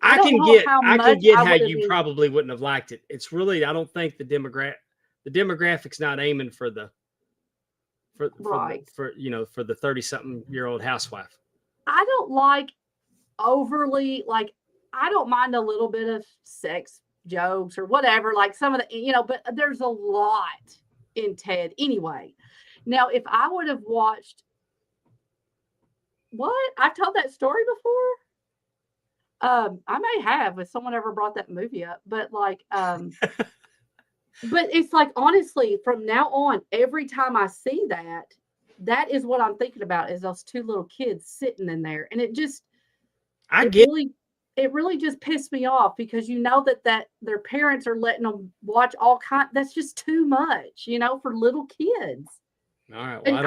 I don't can know get how I much can get I how would've you probably wouldn't have liked it. It's really, I don't think the demographics not aiming for the Right. for the 30-something-year-old housewife. I don't like overly, like, I don't mind a little bit of sex jokes or whatever, like some of the, but there's a lot in Ted anyway. Now, if I would have watched, what? I've told that story before. I may have if someone ever brought that movie up, but like, but it's like, honestly, from now on, every time I see that is what I'm thinking about, is those two little kids sitting in there. And it really just pissed me off because that their parents are letting them watch all that's just too much, for little kids. All right. Well, and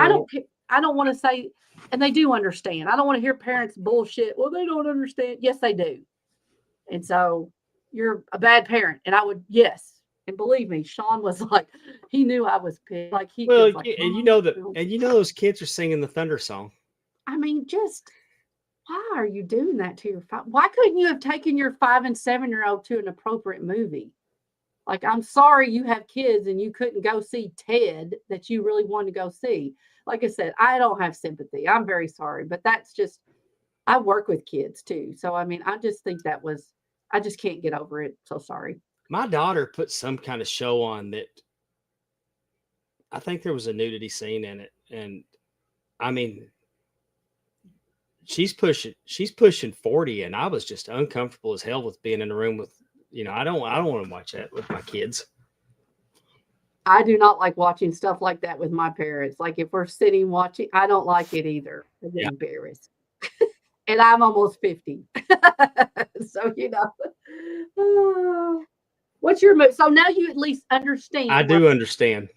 I don't want to say, and they do understand. I don't want to hear parents bullshit. Well, they don't understand. Yes, they do. And so you're a bad parent. And I would, yes. And believe me, Sean was like, he knew I was pissed. Like he was like, and those kids are singing the Thunder song. I mean, just why are you doing that to your why couldn't you have taken your 5 and 7-year-old to an appropriate movie? Like, I'm sorry you have kids and you couldn't go see Ted that you really wanted to go see. Like I said, I don't have sympathy. I'm very sorry, but that's just, I work with kids too. So, I mean, I just think I just can't get over it. So sorry. My daughter put some kind of show on that. I think there was a nudity scene in it. And I mean, she's pushing 40, and I was just uncomfortable as hell with being in the room with, I don't want to watch that with my kids. I do not like watching stuff like that with my parents. Like if we're sitting watching, I don't like it either. I get embarrassed. And I'm almost 50. So, what's your move? So now you at least understand. I do understand.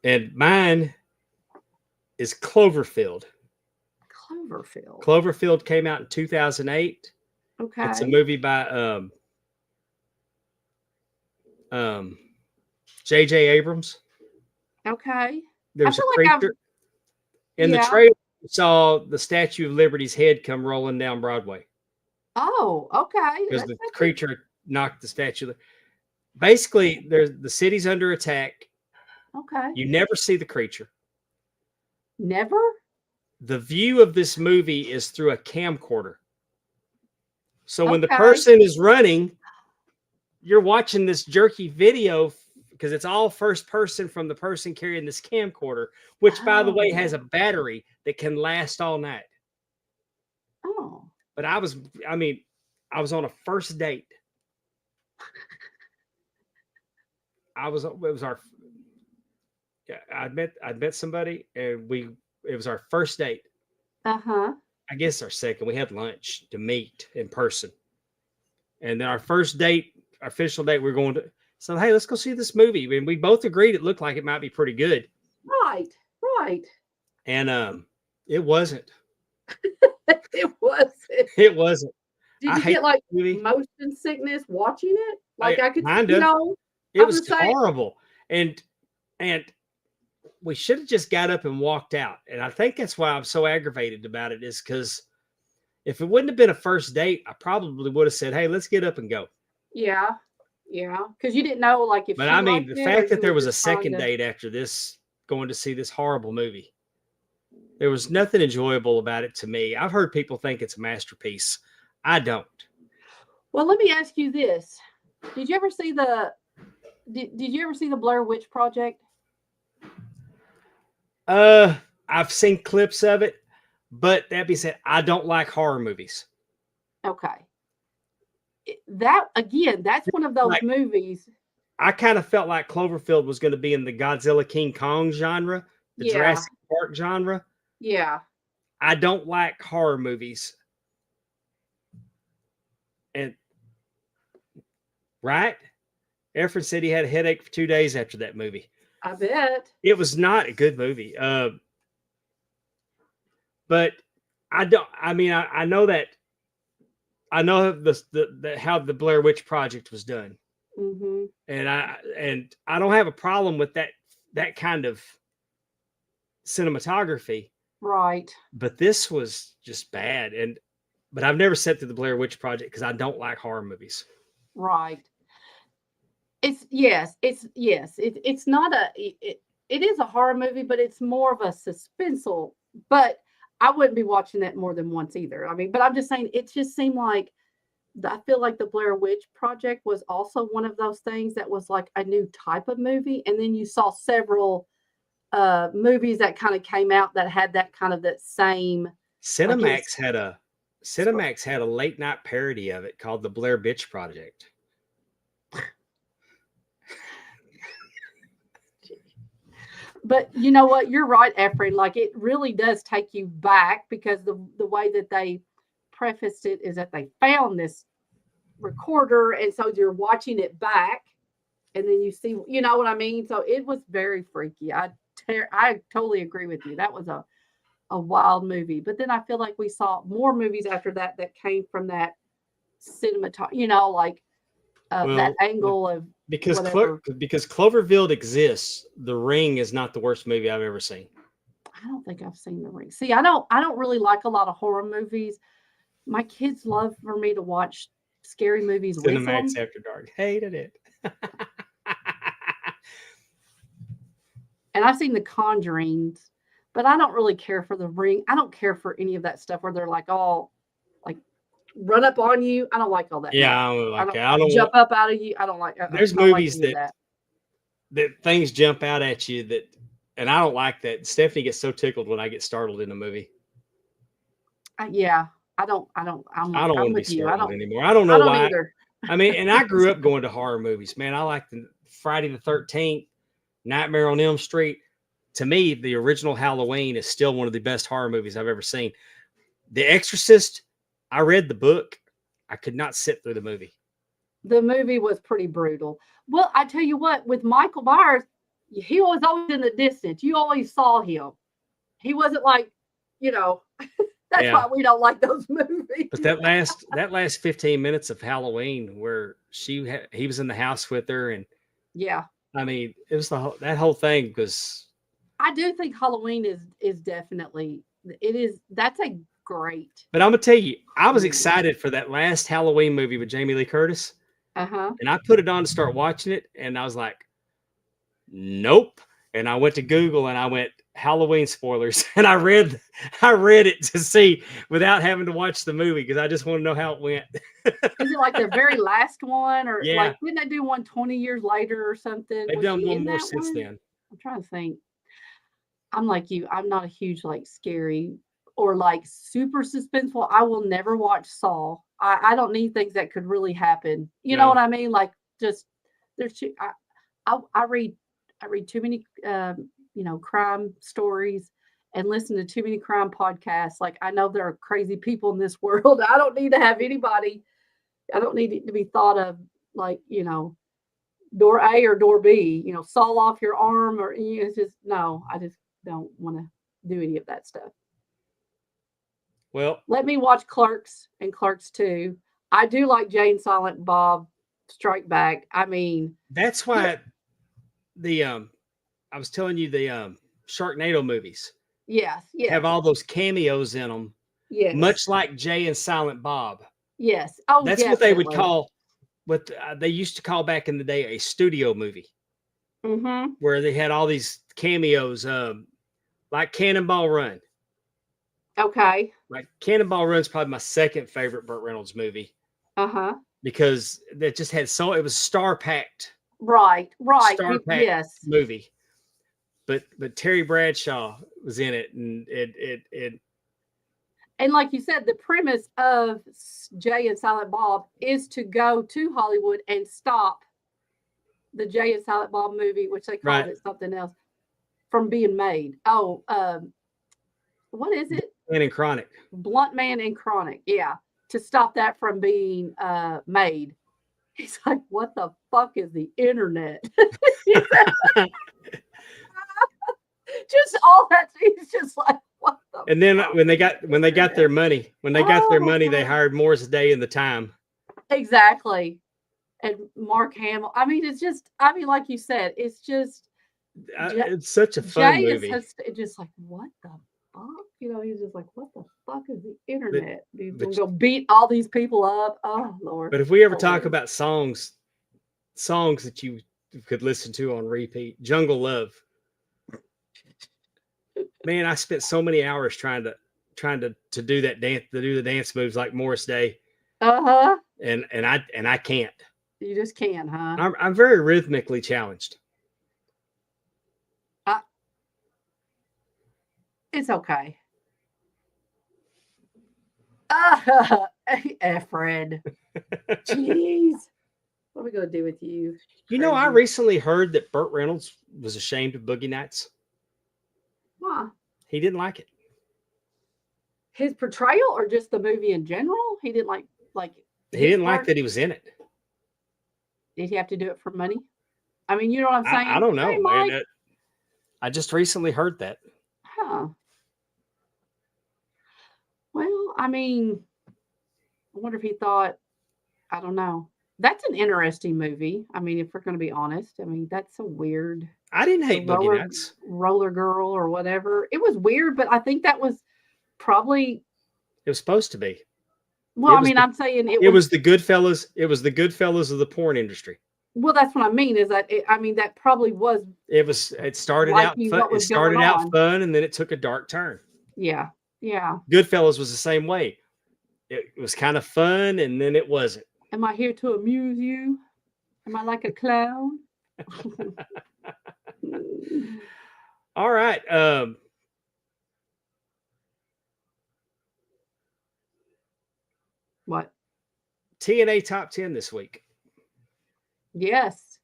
And mine is Cloverfield. Cloverfield came out in 2008. Okay. It's a movie by J.J. Abrams. Okay. There's a creature. In the trailer, you saw the Statue of Liberty's head come rolling down Broadway. Oh, okay. Because the creature knocked the statue. Basically, the city's under attack. Okay. You never see the creature. Never? The view of this movie is through a camcorder. So when the person is running, you're watching this jerky video because it's all first person from the person carrying this camcorder, which, by the way, has a battery that can last all night. Oh. But I was on a first date. I'd met somebody, and it was our first date. Uh-huh. I guess our second. We had lunch to meet in person. And then our first date, our official date, we're going to, so hey, let's go see this movie. And we both agreed it looked like it might be pretty good. Right. And it wasn't. It wasn't. It wasn't. Did you get like motion sickness watching it? Like I could, it was horrible. And we should have just got up and walked out. And I think that's why I'm so aggravated about it, is because if it wouldn't have been a first date, I probably would have said, hey, let's get up and go. Yeah. Because you didn't know, like, if. But I mean, the fact that there was a second date after this, going to see this horrible movie, there was nothing enjoyable about it to me. I've heard people think it's a masterpiece. I don't. Well, let me ask you this. Did you ever see did you ever see the Blair Witch Project? I've seen clips of it, but that being said, I don't like horror movies. Okay. That's one of those movies. I kind of felt like Cloverfield was going to be in the Godzilla King Kong genre, the Jurassic Park genre. Yeah. I don't like horror movies. And right, Efren said he had a headache for 2 days after that movie. I bet. It was not a good movie. But I don't. I mean, I know that. I know the how the Blair Witch Project was done, Mm-hmm. and I don't have a problem with that kind of cinematography. Right. But this was just bad. But I've never sat through the Blair Witch Project because I don't like horror movies. Right. It's not it is a horror movie, but it's more of a suspenseful. But I wouldn't be watching that more than once either. I mean, but I'm just saying it just seemed like I feel like the Blair Witch Project was also one of those things that was like a new type of movie, and then you saw several movies that kind of came out that had that kind of that same. Cinemax had a late night parody of it called the Blair Witch Project. But you know what? You're right, Efren. Like it really does take you back because the way that they prefaced it is that they found this recorder, and so you're watching it back, and then you see, you know what I mean? So it was very freaky. I totally agree with you. That was a wild movie. But then I feel like we saw more movies after that came from that cinematography, you know, like that angle of because whatever. Cloverfield exists. The Ring is not the worst movie I've ever seen. I don't think I've seen The Ring. See, I don't really like a lot of horror movies. My kids love for me to watch scary movies with them. Cinemax After Dark. Hated it. And I've seen The Conjurings, but I don't really care for The Ring. I don't care for any of that stuff where they're like all like run up on you. I don't like all that. Yeah, I don't like that. I don't jump up out of you. I don't like. There's movies that things jump out at you and I don't like that. Stephanie gets so tickled when I get startled in a movie. Yeah, I don't want to be startled anymore. I don't know why. Either. I mean, and I grew up going to horror movies. Man, I like the Friday the 13th, Nightmare on Elm Street. To me, the original Halloween is still one of the best horror movies I've ever seen. The Exorcist, I read the book. I could not sit through the movie. The movie was pretty brutal. Well, I tell you what, with Michael Myers, he was always in the distance. You always saw him. He wasn't like, that's why we don't like those movies. But that last 15 minutes of Halloween where he was in the house with her, and yeah, I mean, it was that whole thing because I do think Halloween is definitely that's a great. But I'm gonna tell you, I was excited for that last Halloween movie with Jamie Lee Curtis. And I put it on to start watching it, and I was like, nope. And I went to Google and I went Halloween spoilers, and I read it to see without having to watch the movie because I just want to know how it went. Is it like the very last one, or like didn't they do one 20 years later or something? They've done one more since then. I'm trying to think. I'm like you. I'm not a huge like scary or like super suspenseful. I will never watch Saw. I don't need things that could really happen. You know what I mean? Like just there's too. I read too many crime stories and listen to too many crime podcasts. Like I know there are crazy people in this world. I don't need to have anybody. I don't need it to be thought of like door A or door B. Saw off your arm or it's just no. I just don't want to do any of that stuff. Well, let me watch Clerks and Clerks 2. I do like Jay and Silent Bob Strike Back. I mean, that's why I was telling you the Sharknado movies. Yes. Have all those cameos in them. Yes. Much like Jay and Silent Bob. Yes. Oh, that's what they would call what they used to call back in the day a studio movie. Mm-hmm. Where they had all these cameos, like Cannonball Run. Okay. Like Cannonball Run's probably my second favorite Burt Reynolds movie. Because it just had it was star-packed. Right. Star-packed movie. But Terry Bradshaw was in it, and it and like you said, the premise of Jay and Silent Bob is to go to Hollywood and stop the Jay and Silent Bob movie, which they called it something else, from being made. Oh, what is it? Man and Chronic. Blunt Man and Chronic. Yeah. to stop that from being made. He's like, what the fuck is the internet? Just all that. He's just like, what the And then fuck when they is got the their internet? money, they Oh, hired Morris Day and the Time. exactly. And Mark Hamill. I mean, it's just, I mean, like you said, it's just, Jay, It's such a fun Jay is movie. just like, what the fuck? You know, he's just like, what the fuck is the But, internet? He's but, gonna go beat all these people up. Oh Lord. but if we ever talk Hilarious. about songs that you could listen to on repeat, Jungle Love. Man, I spent so many hours trying to do that dance, to do the dance moves like Morris Day, Uh-huh. and I can't. You just can, huh? I'm very rhythmically challenged. It's okay. Efren. Jeez. What are we gonna do with you? You know, I Crazy. recently heard that Burt Reynolds was ashamed of Boogie Nights. Huh. He didn't like it. His portrayal or just the movie in general? He didn't like He his didn't like part? that he was in it. Did he have to do it for money? I mean, you know what I'm saying? I don't know, Hey, man. Mike. I just recently heard that. Huh. Well, I mean, I wonder if he thought, I don't know. That's an interesting movie. I mean, if we're going to be honest, I mean, that's a weird I didn't the hate Boogie Nights. roller girl or whatever. It was weird, but I think that was probably, It was supposed to be. well, It I was mean, the, I'm saying it was the Goodfellas. It was the Goodfellas of the porn industry. well, that's what I mean is that, I mean, that probably was It started out likely fun. what It was going started out on. fun, and then it took a dark turn. Yeah. Yeah. Goodfellas was the same way. It was kind of fun, and then it wasn't. Am I here to amuse you? Am I like a clown? All right. What? TNA top 10 this week. Yes.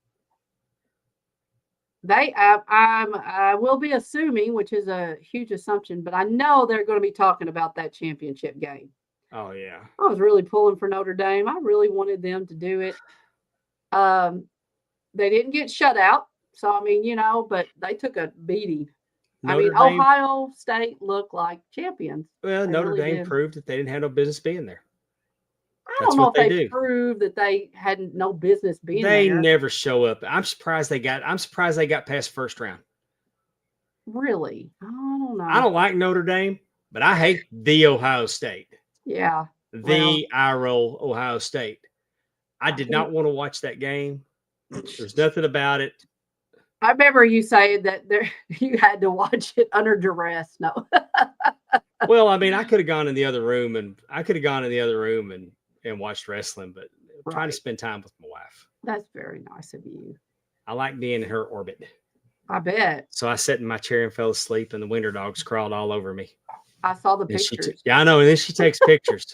I will be assuming, which is a huge assumption, but I know they're going to be talking about that championship game. Oh yeah. I was really pulling for Notre Dame. I really wanted them to do it. They didn't get shut out, so I mean, you know, but they took a beating. Notre Dame, Ohio State looked like champions. well, They Notre really Dame did. proved that they didn't have no business being there. I That's don't know what if they they do. proved that they had no business being They there. never show up. I'm surprised they got past first round. Really? I don't know. I don't like Notre Dame, but I hate the Ohio State. Yeah. The I roll Ohio State. I did not think- want to watch that game. There's nothing about it. I remember you saying that you had to watch it under duress. No. Well, I mean, I could have gone in the other room and watched wrestling, but I'm trying to Right. spend time with my wife. That's very nice of you. I like being in her orbit. I bet. So I sat in my chair and fell asleep, and the winter dogs crawled all over me. I saw the And pictures. yeah, I know. And then she takes pictures.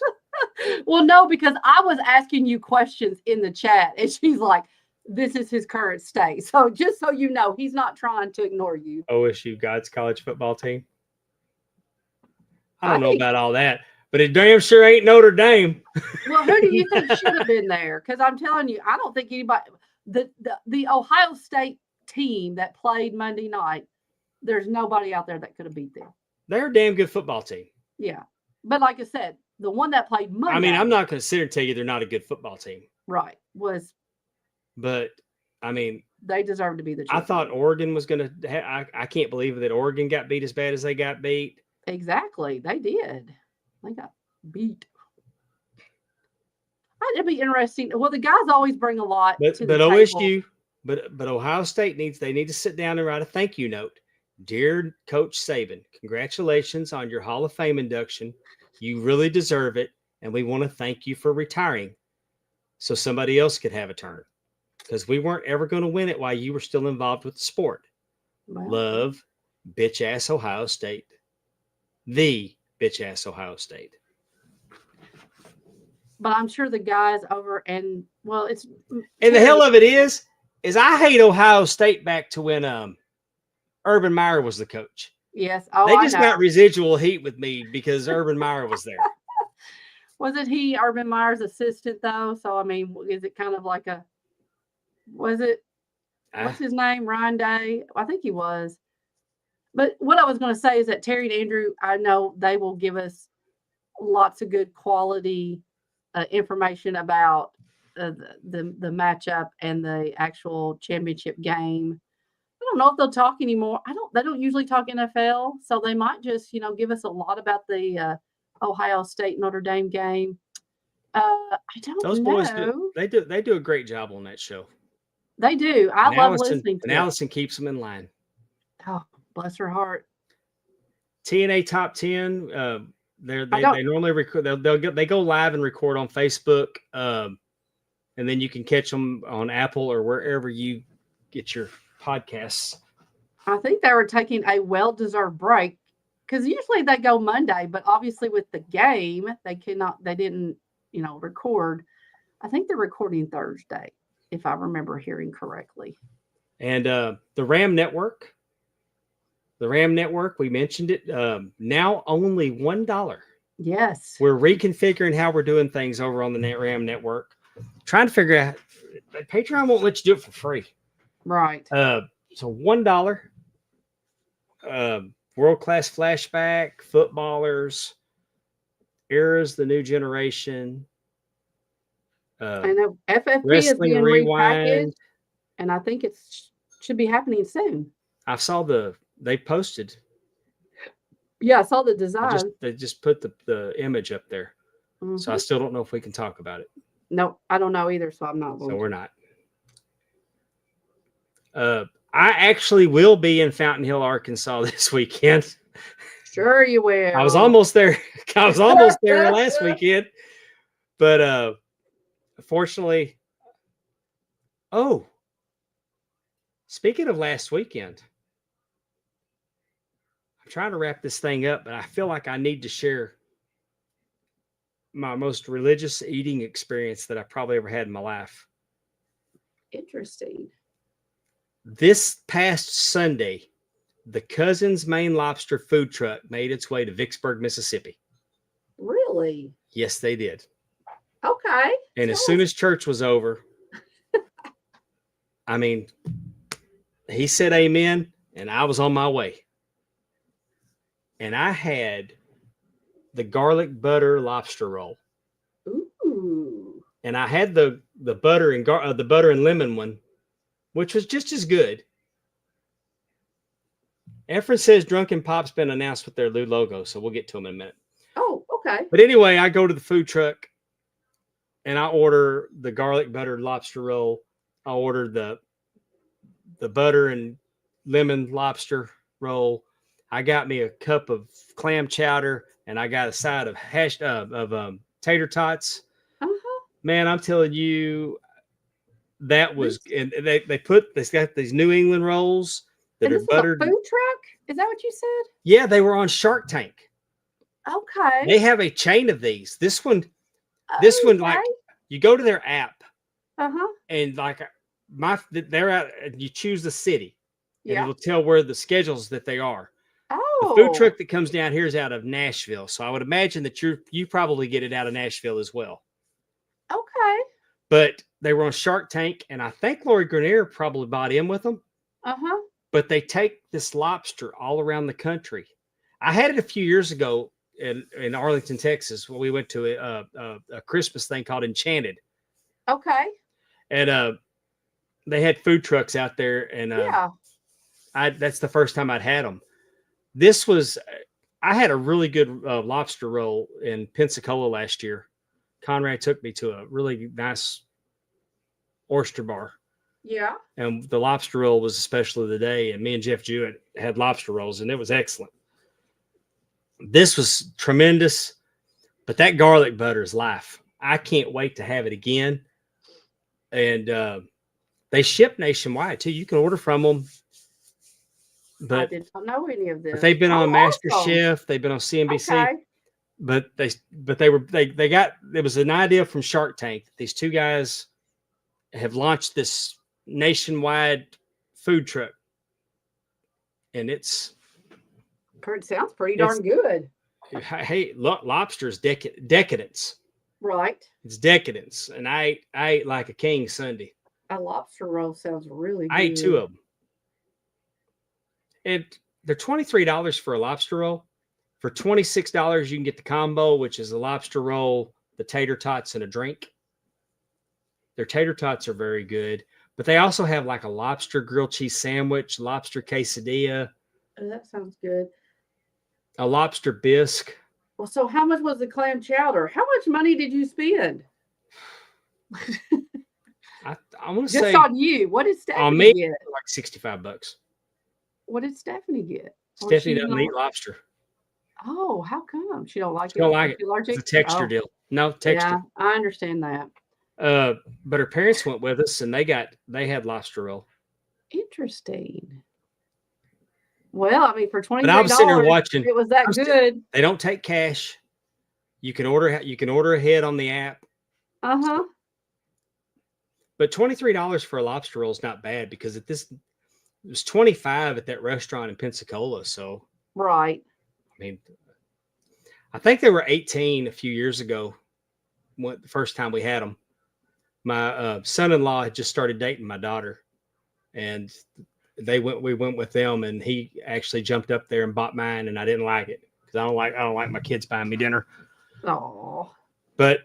Well, no, because I was asking you questions in the chat, and she's like, this is his current state. So just so you know, he's not trying to ignore you. OSU God's college football team. I don't know Right. about all that, but it damn sure ain't Notre Dame. Well, who do you think should have been there? Because I'm telling you, I don't think anybody, the Ohio State team that played Monday night, there's nobody out there that could have beat them. They're a damn good football team. Yeah. But like I said, the one that played Monday. I mean, I'm not going to sit here and tell you they're not a good football team, right. Was but I mean, they deserve to be the I champion. thought Oregon was going to. I can't believe that Oregon got beat as bad as they got beat. Exactly. They did. They got beat. It'd be interesting. Well, the guys always bring a lot But to the OSU, table. but Ohio State needs to sit down and write a thank you note. Dear Coach Saban, congratulations on your Hall of Fame induction. You really deserve it, and we want to thank you for retiring, so somebody else could have a turn, because we weren't ever going to win it while you were still involved with the sport. Well, Love, bitch ass Ohio State. The bitch ass Ohio State. but I'm sure the guys over and well, it's And the hell of it is I hate Ohio State back to when Urban Meyer was the coach. yes. Oh, They I just know. got residual heat with me because Urban Meyer was there. Wasn't he Urban Meyer's assistant though? So I mean, is it kind of like a? Was it? What's his name? Ryan Day? I think he was. But what I was going to say is that Terry and Andrew, I know they will give us lots of good quality information about the matchup and the actual championship game. I don't know if they'll talk anymore. They don't usually talk NFL, so they might just, give us a lot about the Ohio State Notre Dame game. I don't Those know. boys they do a great job on that show. They do. I And love Allison, listening to and it. Allison keeps them in line. Oh, bless her heart. TNA Top 10. They normally record. They go live and record on Facebook, and then you can catch them on Apple or wherever you get your podcasts. I think they were taking a well-deserved break because usually they go Monday, but obviously with the game, they didn't, record. I think they're recording Thursday, if I remember hearing correctly. And the Ram Network, we mentioned it, now only $1. Yes. We're reconfiguring how we're doing things over on the Ram Network. Trying to figure out, Patreon won't let you do it for free. Right. So $1. World-class flashback, footballers, eras, the new generation. I know FFP is Wrestling being Rewind. repackaged, and I think it should be happening soon. I saw they posted. Yeah, I saw the design. They just put the image up there. Mm-hmm. So I still don't know if we can talk about it. No, I don't know either, so I'm not. So we're not. I actually will be in Fountain Hill, Arkansas this weekend. Sure you will. I was almost there. I was almost there last weekend. But unfortunately, speaking of last weekend, I'm trying to wrap this thing up, but I feel like I need to share my most religious eating experience that I probably ever had in my life. Interesting. This past Sunday, the Cousins Maine Lobster food truck made its way to Vicksburg, Mississippi. Really? Yes, they did. Okay. And as soon as church was over, I mean, he said amen, and I was on my way. And I had the garlic butter lobster roll. Ooh. And I had the butter and lemon one, which was just as good. Efren says Drunken Pop's been announced with their new logo, so we'll get to them in a minute. Oh, okay. But anyway, I go to the food truck and I order the garlic butter lobster roll. I order the butter and lemon lobster roll. I got me a cup of clam chowder and I got a side of tater tots. Uh-huh. Man, I'm telling you, that was, and they got these New England rolls that are buttered. A food truck? Is that what you said? Yeah, they were on Shark Tank. Okay. They have a chain of these. This one, like you go to their app, and like they're out. You choose the city, and it'll tell where the schedules that they are. Oh, the food truck that comes down here is out of Nashville, so I would imagine that you probably get it out of Nashville as well. Okay. But they were on Shark Tank, and I think Lori Grenier probably bought in with them. But they take this lobster all around the country. I had it a few years ago in Arlington, Texas, when we went to a Christmas thing called Enchanted. Okay. And they had food trucks out there, and that's the first time I'd had them. I had a really good lobster roll in Pensacola last year. Conrad took me to a really nice oyster bar. Yeah. And the lobster roll was a special of the day. And me and Jeff Jewett had lobster rolls, and it was excellent. This was tremendous. But that garlic butter is life. I can't wait to have it again. And they ship nationwide, too. You can order from them. But I did not know any of this. But they've been on Master Chef. They've been on CNBC. Okay. But they got, it was an idea from Shark Tank. These two guys have launched this nationwide food truck, and it sounds pretty darn good. Hey, look, lobster's decadence. Right. It's decadence. And I ate like a king Sunday. A lobster roll sounds really good. I ate 2 of them. And they're $23 for a lobster roll. For $26, you can get the combo, which is a lobster roll, the tater tots, and a drink. Their tater tots are very good, but they also have like a lobster grilled cheese sandwich, lobster quesadilla, Oh, that sounds good. a lobster bisque. Well, so how much was the clam chowder? How much money did you spend? I want to Just say on you. What did on Stephanie me get? like $65. What did Stephanie get? Or Stephanie she doesn't eat lobster. Oh, how come? She don't like She don't it? like Is it. she allergic? It's a texture Oh, deal. No yeah, texture. I understand that. But her parents went with us and they had lobster roll. Interesting. Well, I mean, for But I was sitting there $23, watching. it was that good. They don't take cash. You can order ahead on the app. Uh-huh. But $23 for a lobster roll is not bad because it was $25 at that restaurant in Pensacola. So Right. I mean, I think they were $18 a few years ago. The first time we had them, my son-in-law had just started dating my daughter, and we went with them, and he actually jumped up there and bought mine, and I didn't like it because I don't like my kids buying me dinner. Oh. But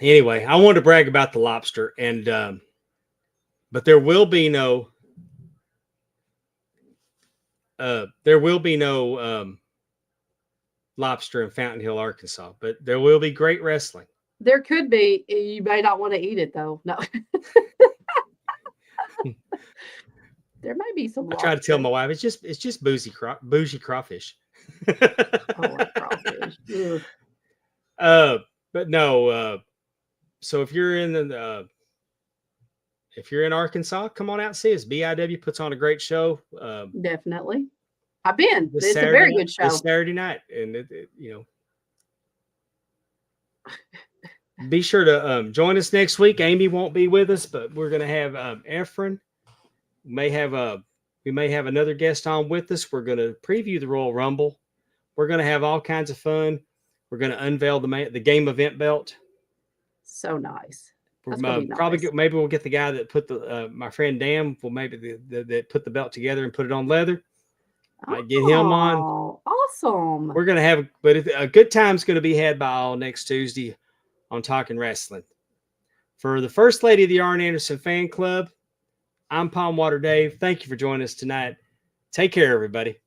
anyway, I wanted to brag about the lobster, and but there will be no lobster in Fountain Hill, Arkansas, but there will be great wrestling. There could be. You may not want to eat it though. No. There may be some. I try to tell my wife it's just bougie crawfish. Oh, like crawfish. Ugh. But no. So if you're in Arkansas, come on out and see us. BIW puts on a great show. Definitely. I've been. This It's a Saturday very night- good show. This Saturday night, and be sure to join us next week. Amy won't be with us, but we're going to have Efren. We may have another guest on with us. We're going to preview the Royal Rumble. We're going to have all kinds of fun. We're going to unveil the game event belt. So nice. We're That's gonna be probably nice. maybe we'll get the guy that put my friend Dan will maybe that put the belt together and put it on leather. Might get him on. Oh, awesome. We're going to have, but a good time's going to be had by all next Tuesday on Talking Wrestling. For the First Lady of the Arn Anderson Fan Club, I'm Pondwater Dave. Thank you for joining us tonight. Take care, everybody.